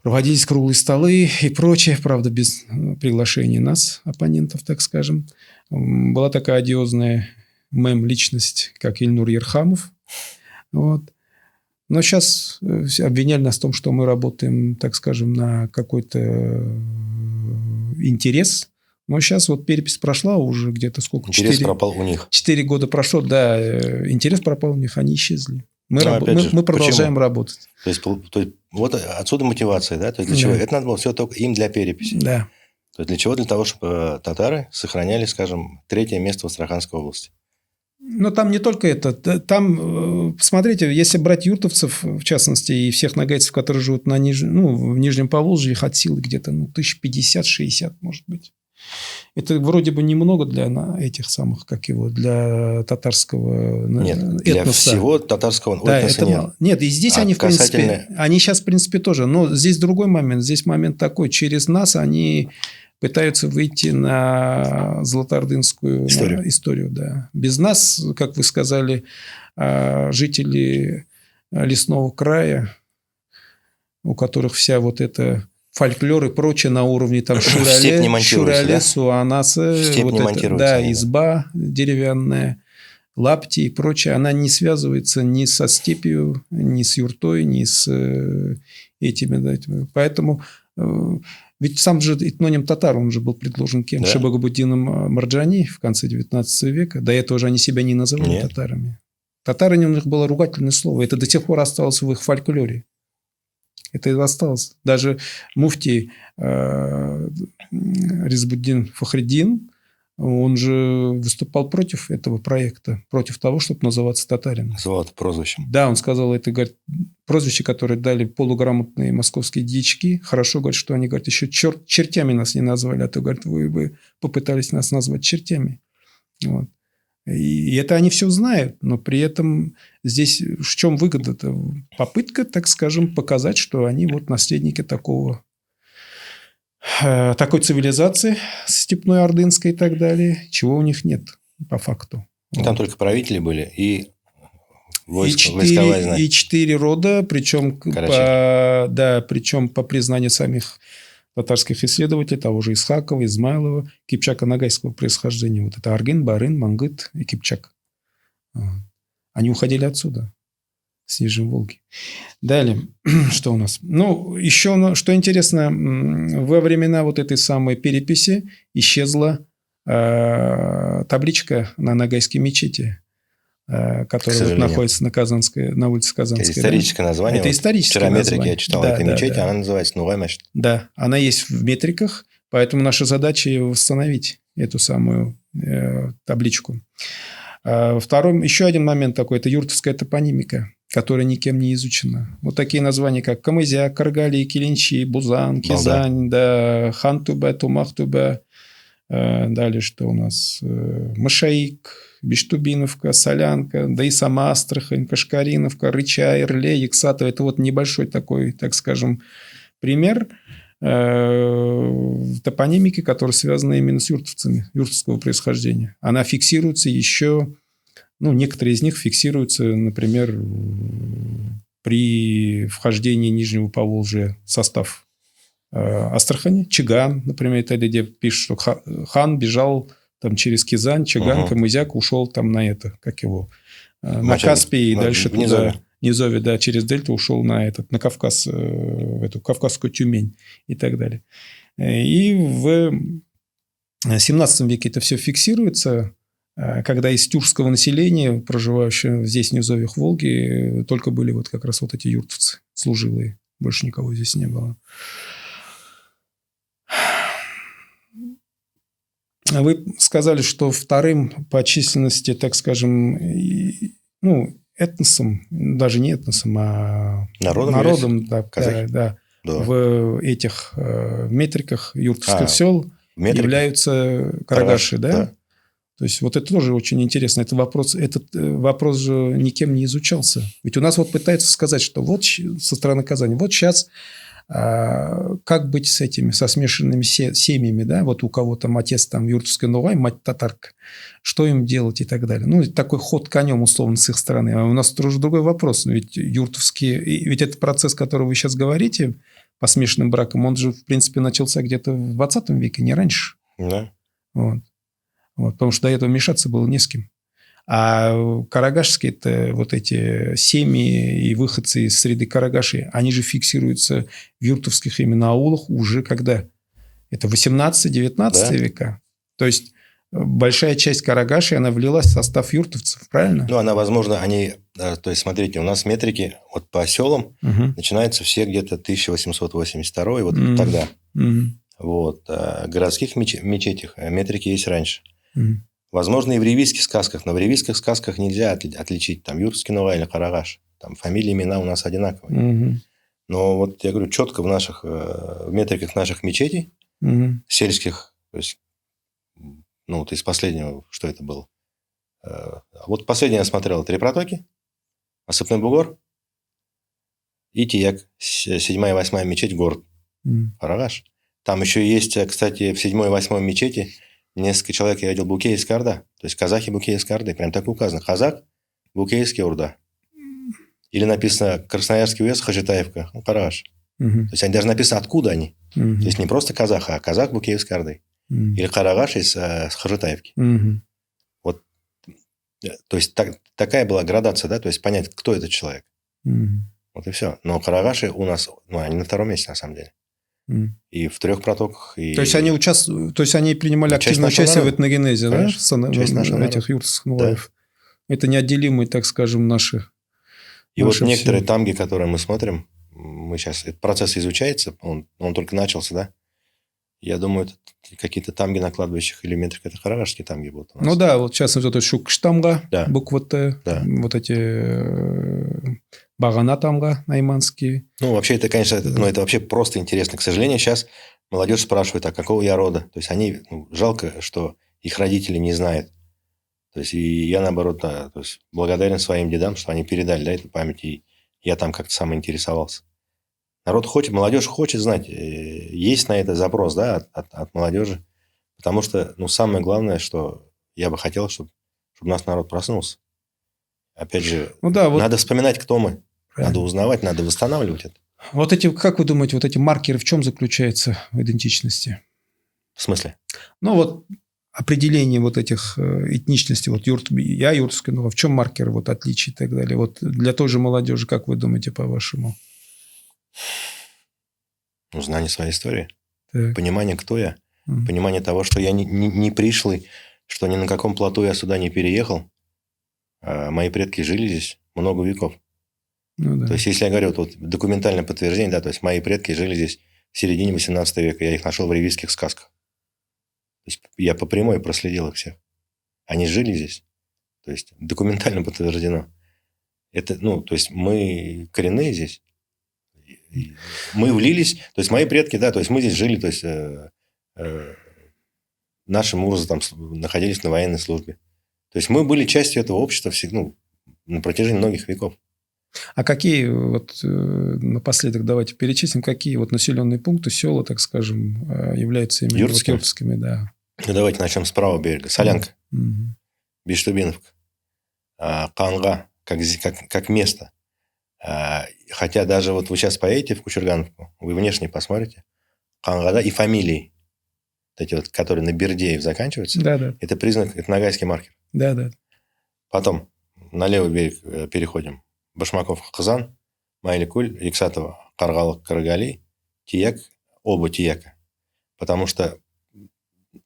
Проводились круглые столы и прочее, правда, без приглашения нас, оппонентов, так скажем. Была такая одиозная мем-личность, как Ильнур Ерхамов. Вот. Но сейчас обвиняли нас в том, что мы работаем, так скажем, на какой-то интерес. Но сейчас вот перепись прошла уже где-то сколько? Интерес пропал у них. 4 года прошло, да, интерес пропал у них, они исчезли. Мы продолжаем работать. То есть, вот отсюда мотивация, да? То есть, для чего? Это надо было все только им для переписи. Да. То есть, для чего? Для того, чтобы татары сохраняли, скажем, 3-е место в Астраханской области. Но там не только это. Там, смотрите, если брать юртовцев, в частности, и всех нагайцев, которые живут в Нижнем Поволжье, их от силы где-то 1050-60, может быть. Это вроде бы немного для этих самых, как его, для татарского этноса. Нет, для всего татарского этноса нет. Нет, и здесь они, в принципе, они сейчас, в принципе, тоже. Но здесь другой момент. Здесь момент такой. Через нас они пытаются выйти на золотоордынскую историю. Да. Без нас, как вы сказали, жители лесного края, у которых вся вот эта фольклор и прочее на уровне там Шурале, Суанаса, изба деревянная, лапти и прочее, она не связывается ни со степью, ни с юртой, ни с этими. Да, поэтому ведь сам же этноним татар, он же был предложен кем? Да? Шибагабуддином Марджани в конце 19 века. До этого же они себя не называли татарами. Татары у них было ругательное слово. Это до тех пор осталось в их фольклоре. Это и осталось. Даже муфтий Ризбуддин Фахриддин, он же выступал против этого проекта, против того, чтобы называться татарином. Называл это прозвищем. Да, он сказал, это, говорит, прозвище, которое дали полуграмотные московские дьячки. Хорошо, говорит, что они, говорит, еще чертями нас не назвали, а то, говорит, вы бы попытались нас назвать чертями. Вот. И это они все знают, но при этом здесь в чем выгода-то? Попытка, так скажем, показать, что они вот наследники такой цивилизации степной ордынской и так далее, чего у них нет по факту. Там вот. Только правители были и войсковая знать. И 4 рода, причем по признанию самих татарских исследователей, того же Исхакова, Измайлова, кипчако-ногайского происхождения. Вот это Аргын, Барын, Мангыт и Кипчак. Они уходили отсюда, с Нижней Волги. Далее, что у нас? Ну, еще, что интересно, во времена вот этой самой переписи исчезла табличка на Ногайской мечети, которая находится на улице Казанской. Это историческое название. Это историческое название. Вчера метрики я читал этой мечети, она называется Нугай Мешит. Да, она есть в метриках, поэтому наша задача восстановить эту самую табличку. Еще один момент такой, это юртовская топонимика, которая никем не изучена. Вот такие названия, как Камызяк, Каргали, Килинчи, Бузан, Кизань, Хантуба, Тумахтуба. Далее что у нас? Машаик, Биштубиновка, Солянка, да и сама Астрахань, Кашкариновка, Рычай, Ирле, Ексатово. Это вот небольшой такой, так скажем, пример топонимики, которые связаны именно с юртовцами, юртовского происхождения. Она фиксируется еще, некоторые из них фиксируются, например, при вхождении Нижнего Поволжья в состав Астрахани. Чиган, например, это где пишут, что хан бежал там через Кизань, Чиган, Камызяк ушел там на это, как его, на Каспий и дальше туда. Низовье, да, через дельту ушел на Кавказ, в эту Кавказскую Тюмень и так далее. И в 17 веке это все фиксируется, когда из тюркского населения, проживающего здесь, в низовьях Волги, только были вот как раз вот эти юртовцы, служилые. Больше никого здесь не было. Вы сказали, что вторым по численности, так скажем, этносом, даже не этносом, а народом да, в этих метриках юртовских сел являются карагаши, да? То есть, вот это тоже очень интересно. Этот вопрос же никем не изучался. Ведь у нас вот пытаются сказать, что вот со стороны Казани, вот сейчас как быть с этими, со смешанными семьями, да, вот у кого там отец там юртовская Нугай, мать татарка, что им делать и так далее. Такой ход конем, условно, с их стороны. А у нас тоже другой вопрос. Ведь ведь этот процесс, который вы сейчас говорите, по смешанным бракам, он же, в принципе, начался где-то в 20 веке, не раньше. Да. Вот, потому что до этого мешаться было не с кем. А карагашские, это вот эти семьи и выходцы из среды карагашей, они же фиксируются в юртовских именно аулах уже когда? Это 18-19 века. То есть, большая часть карагашей, она влилась в состав юртовцев, правильно? Она, возможно, то есть, смотрите, у нас метрики вот по селам начинаются все где-то 1882, вот тогда. Вот. А городских мечетях метрики есть раньше. Возможно, и в ревизских сказках, но в ревизских сказках нельзя отличить там юртовский Нугай или карагаш. Там фамилии, имена у нас одинаковые. Но вот я говорю, четко в метриках наших мечетей, сельских, то есть, вот из последнего, что это было? Вот последнее я смотрел, 3 протоки, Осыпной бугор и Тияк, 7-я и 8-я мечеть, город Карагаш. Там еще есть, кстати, в 7-й и 8-й мечети несколько человек, я видел, Букеевская Орда. То есть, казахи Букеевской Орды. Прям так указано. Казах, Букеевская Орда. Или написано Красноярский уезд, Хажитаевка, Карагаш. То есть, они даже написано, откуда они. То есть, не просто казах, а казах Букеевской Орды. Или Карагаш из Хажитаевки. Вот. То есть, такая была градация, да? То есть, понять, кто этот человек. Вот и все. Но карагаши у нас, они на 2-м месте, на самом деле. И в 3 протоках. То есть, они принимали активное участие в этногенезе, да? Этих юртовских Нугаев. Да. Это неотделимые, так скажем, наши. И вот некоторые тамги, которые мы смотрим, этот процесс изучается, он только начался, да? Я думаю, это какие-то тамги на кладбищах или метриках, это карагашские тамги будут у нас. Вот сейчас вот это Шукштамга, буква Т, вот эти Багана тамга найманские. Вообще, это, конечно, это вообще просто интересно. К сожалению, сейчас молодежь спрашивает, а какого я рода? То есть, они, жалко, что их родители не знают. То есть, и я, наоборот, то есть, благодарен своим дедам, что они передали, эту память, и я там как-то сам интересовался. Молодежь хочет знать, есть на это запрос, да, от молодежи. Потому что, самое главное, что я бы хотел, чтобы у нас народ проснулся. Опять же, надо вспоминать, кто мы. Правильно. Надо узнавать, надо восстанавливать это. Вот эти, как вы думаете, вот эти маркеры в чем заключаются в идентичности? В смысле? Определение вот этих этничностей. Вот я юртовский, в чем маркеры отличия и так далее? Вот для той же молодежи, как вы думаете, по-вашему? Знание своей истории. Так. Понимание, кто я. Понимание того, что я не пришлый, что ни на каком плоту я сюда не переехал. Мои предки жили здесь много веков. То есть, если я говорю, документальное подтверждение, да, то есть, мои предки жили здесь в середине 18 века, я их нашел в ревизских сказках. То есть, я по прямой проследил их всех. Они жили здесь. То есть, документально подтверждено. Это, то есть, мы коренные здесь. Мы влились, то есть, мои предки, да, то есть, мы здесь жили, то есть, наши мурзы там находились на военной службе. То есть, мы были частью этого общества на протяжении многих веков. А какие, вот напоследок давайте перечислим, какие вот населенные пункты, села, так скажем, являются именно Юртскими? юртскими, да. Ну, давайте начнем с правого берега. Солянка, Мгм. Биштубиновка, Канга, как место. Хотя даже вот вы сейчас поедете в Кучургановку, вы внешне посмотрите, Кангада и фамилии, вот эти вот, которые на Бердеев заканчиваются, Да. это признак, это ногайский маркер. Да. Потом на левый берег переходим. Башмаков, Казан, Майликуль, Иксатова, Каргалы, Карагали, Тияк, оба Тияка. Потому что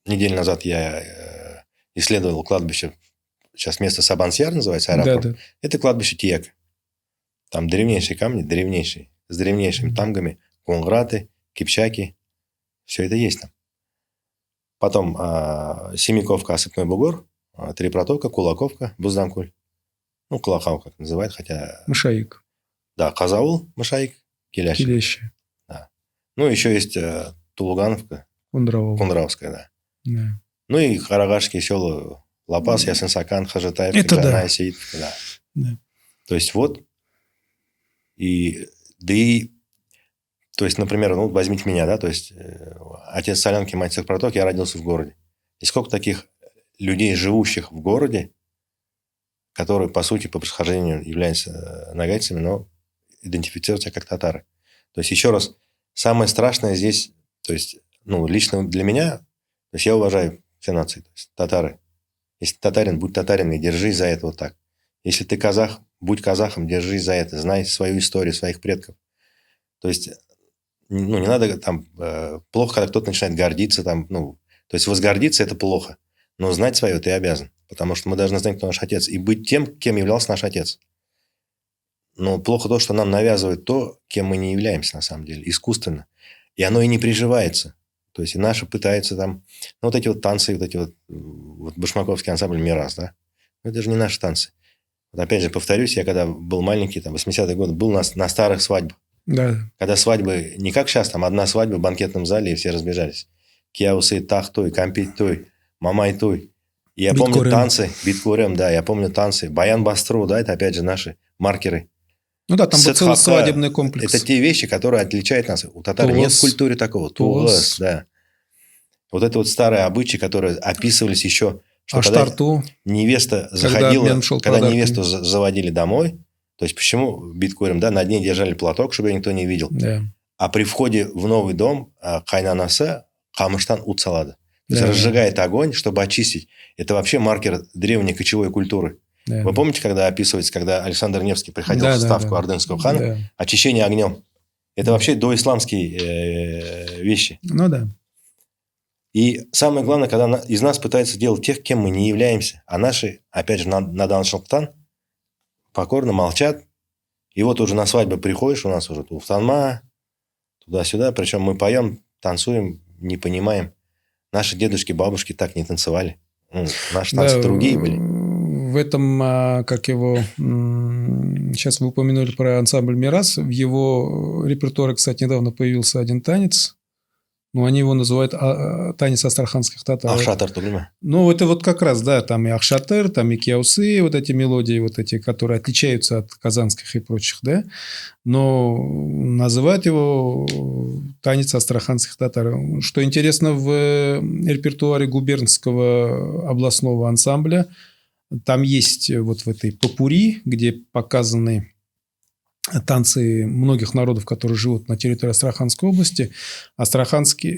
неделю назад я исследовал кладбище, сейчас место Сабансьяр называется, аэропорт. Да. Это кладбище Тияка. Там древнейшие камни, древнейшие, с древнейшими тамгами, кунграты, кипчаки. Все это есть там. Потом Семиковка, Осыпной бугор, Три протока, Кулаковка, Буздамкуль. Ну, Кулахау, как называют, хотя... Мышаик. Да, Казаул, Мышаик, Келящик. Келещи. Да. Ну, еще есть Тулугановка, Кундравская, да. Ну, и Карагашские села Лапас, Ясенсакан, Хажитаев, Это Сеидовка, да. То есть, вот. То есть, например, ну, возьмите меня, да, то есть, отец Солянки, мать всех проток, я родился в городе. И сколько таких людей, живущих в городе, которые, по сути, по происхождению являются нагайцами, но идентифицируют себя как татары. То есть, еще раз, самое страшное здесь, то есть, ну, лично для меня, то есть, я уважаю все нации, то есть, татары. Если ты татарин, будь татарин и держись за это вот так. Если ты казах, будь казахом, держись за это, знай свою историю, своих предков. То есть, ну, не надо там, плохо, когда кто-то начинает гордиться, там, ну, то есть, возгордиться – это плохо. Но знать свое ты обязан. Потому что мы должны знать, кто наш отец. И быть тем, кем являлся наш отец. Но плохо то, что нам навязывают то, кем мы не являемся на самом деле. Искусственно. И оно и не приживается. То есть, и наши пытаются там... Ну, вот эти вот танцы, вот эти вот башмаковский ансамбль «Мирас», да? Но это же не наши танцы. Вот опять же, повторюсь, я когда был маленький, там, 80-е годы, был на старых свадьбах. Да. Когда свадьбы не как сейчас, там одна свадьба в банкетном зале, и все разбежались. Кияусы, Тахтой, Кампитой, Мамайтой. И я помню танцы, Биткурем, да, я помню танцы. Баян Бастру, да, это опять же наши маркеры. Ну да, там был целый свадебный комплекс. Это те вещи, которые отличают нас. У татар нет в культуре такого. Тугас, да. Вот это вот старые обычаи, которые описывались еще, что когда невеста заходила, когда невесту заводили домой, то есть почему Биткурем, да, над ней держали платок, чтобы ее никто не видел. Да. А при входе в новый дом кайнанасы камыштан ут салады. То есть разжигает огонь, чтобы очистить. Это вообще маркер древней кочевой культуры. Да. Вы помните, когда описывается, когда Александр Невский приходил в ставку ордынского хана, очищение огнем. Это вообще доисламские вещи. Ну да. И самое главное, когда из нас пытаются делать тех, кем мы не являемся. А наши, опять же, надан шалктан, покорно молчат. И вот уже на свадьбу приходишь, у нас уже туфтанма, туда-сюда. Причем мы поем, танцуем, не понимаем. Наши дедушки, бабушки так не танцевали. Наши танцы другие были. В этом, как его... Сейчас вы упомянули про ансамбль «Мирас». В его репертуаре, кстати, недавно появился один танец. Ну, они его называют танец астраханских татар. Ахшатыр, тугрima. Ну, это вот как раз, да, там и ахшатыр, там и кияусы, вот эти мелодии, вот эти, которые отличаются от казанских и прочих, да. Но называют его танец астраханских татар. Что интересно, в репертуаре губернского областного ансамбля там есть вот в этой попури, где показаны танцы многих народов, которые живут на территории Астраханской области. Астраханские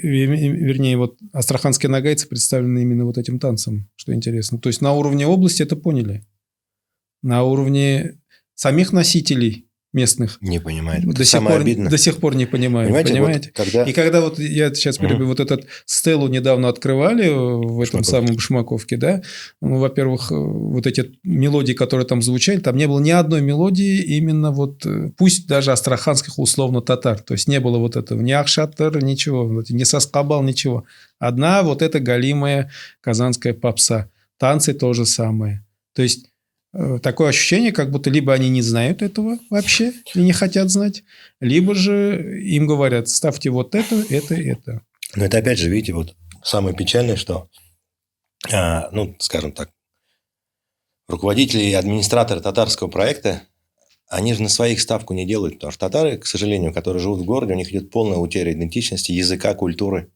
нагайцы представлены именно вот этим танцем, что интересно. То есть на уровне области это поняли. На уровне самих носителей местных. Не понимают. До сих пор не понимают. Понимаете? Вот И когда вот я сейчас перебью, вот этот стелу недавно открывали в этом самом Башмаковке, да, ну, во-первых, вот эти мелодии, которые там звучали, там не было ни одной мелодии именно вот, пусть даже астраханских условно татар, то есть не было вот этого ни ахшатыр, ничего, ни саскабал, ничего. Одна вот эта галимая казанская попса. Танцы то же самое. То есть такое ощущение, как будто либо они не знают этого вообще и не хотят знать, либо же им говорят, ставьте вот это. Но это опять же, видите, вот самое печальное, что, ну, скажем так, руководители и администраторы татарского проекта, они же на своих ставку не делают, потому что татары, к сожалению, которые живут в городе, у них идет полная утеря идентичности, языка, культуры.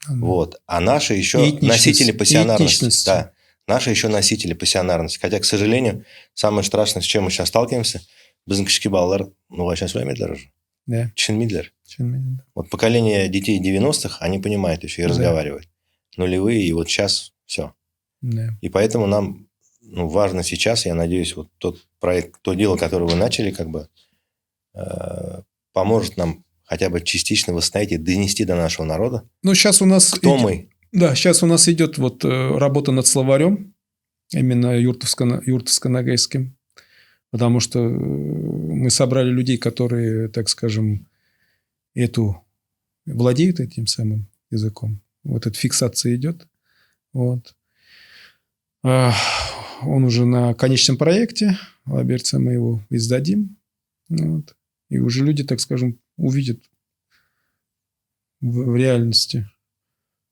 Вот. А наши еще носители пассионарности. Да, наши еще носители пассионарности. Хотя, к сожалению, самое страшное, с чем мы сейчас сталкиваемся, біздің кішкі балалар, сейчас сөйлемейді уже. Да. Түсінбейділер. Вот поколение детей 90-х, они понимают еще и разговаривают. Нулевые, и вот сейчас все. Да. И поэтому нам важно сейчас, я надеюсь, вот тот проект, то дело, которое вы начали, как бы поможет нам хотя бы частично восстановить и донести до нашего народа. Ну, сейчас у нас... Кто мы? Да, сейчас у нас идет вот работа над словарем, именно юртовско-ногайским, потому что мы собрали людей, которые, так скажем, владеют этим самым языком. Вот эта фиксация идет. Вот. Он уже на конечном проекте. Лаберца мы его издадим. Вот. И уже люди, так скажем, увидят в реальности,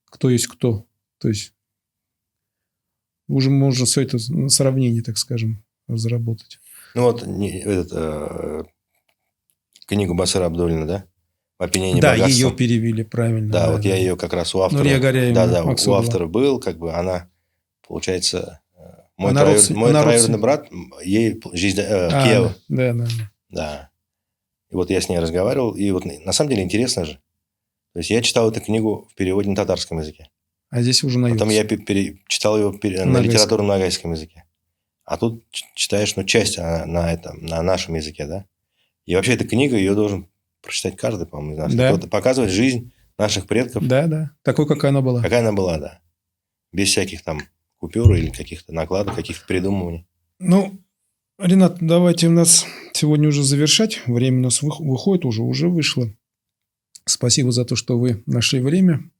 кто есть кто. То есть уже можно все это на сравнении, так скажем, разработать. Ну вот книгу Басыра Абдуллина, да? «Опьянение да, богатством». Ее перевели правильно. Да, вот я ее как раз у автора... у автора был, как бы она, получается... Мой троюродный брат, ей жизнь Киева. Да. И вот я с ней разговаривал, и вот на самом деле интересно же. То есть я читал эту книгу в переводе на татарском языке. А здесь уже на Потом я читал ее на литературном ногайском языке. А тут читаешь, часть на нашем языке, да? И вообще эта книга, ее должен прочитать каждый, по-моему, из нас. Да. Это показывает жизнь наших предков. Да. Такой, какая она была. Какая она была, да. Без всяких там купюр или каких-то накладок, каких-то придумываний. Ну, Ренат, давайте у нас сегодня уже завершать. Время у нас выходит уже вышло. Спасибо за то, что вы нашли время.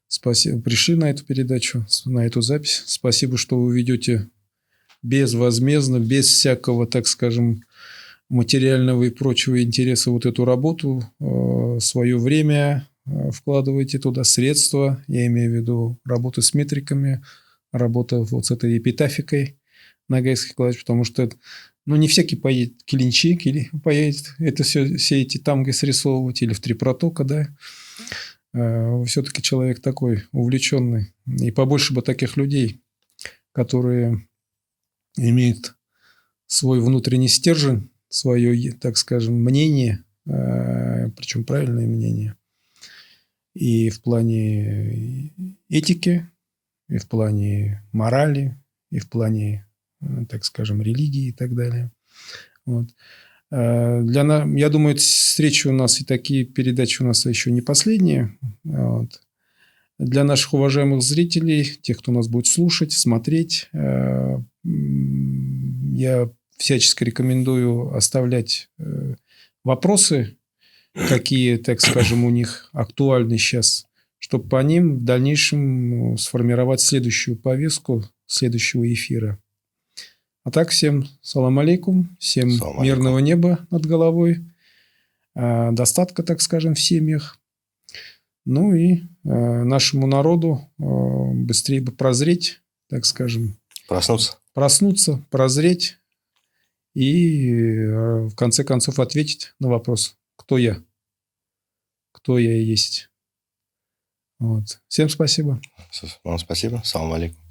Спасибо, пришли на эту передачу, на эту запись. Спасибо, что вы ведете безвозмездно, без всякого, так скажем, материального и прочего интереса вот эту работу, свое время вкладываете туда, средства, я имею в виду работу с метриками, работа вот с этой эпитафикой ногайских кладбищ, потому что не всякий поедет к Ильинчик или поедет это все эти тамги срисовывать или в Три протока, да. Все-таки человек такой увлеченный. И побольше бы таких людей, которые имеют свой внутренний стержень, свое, так скажем, мнение, причем правильное мнение, и в плане этики, и в плане морали, и в плане, так скажем, религии и так далее. Вот. Я думаю, встречи у нас и такие передачи у нас еще не последние. Вот. Для наших уважаемых зрителей, тех, кто нас будет слушать, смотреть, я всячески рекомендую оставлять вопросы, какие, так скажем, у них актуальны сейчас, чтобы по ним в дальнейшем сформировать следующую повестку следующего эфира. А так, всем салам алейкум, всем мирного неба над головой, достатка, так скажем, в семьях. Ну и нашему народу быстрее бы прозреть, так скажем. Проснуться, прозреть и в конце концов ответить на вопрос, кто я? Кто я есть? Вот. Всем спасибо. Вам спасибо. Салам алейкум.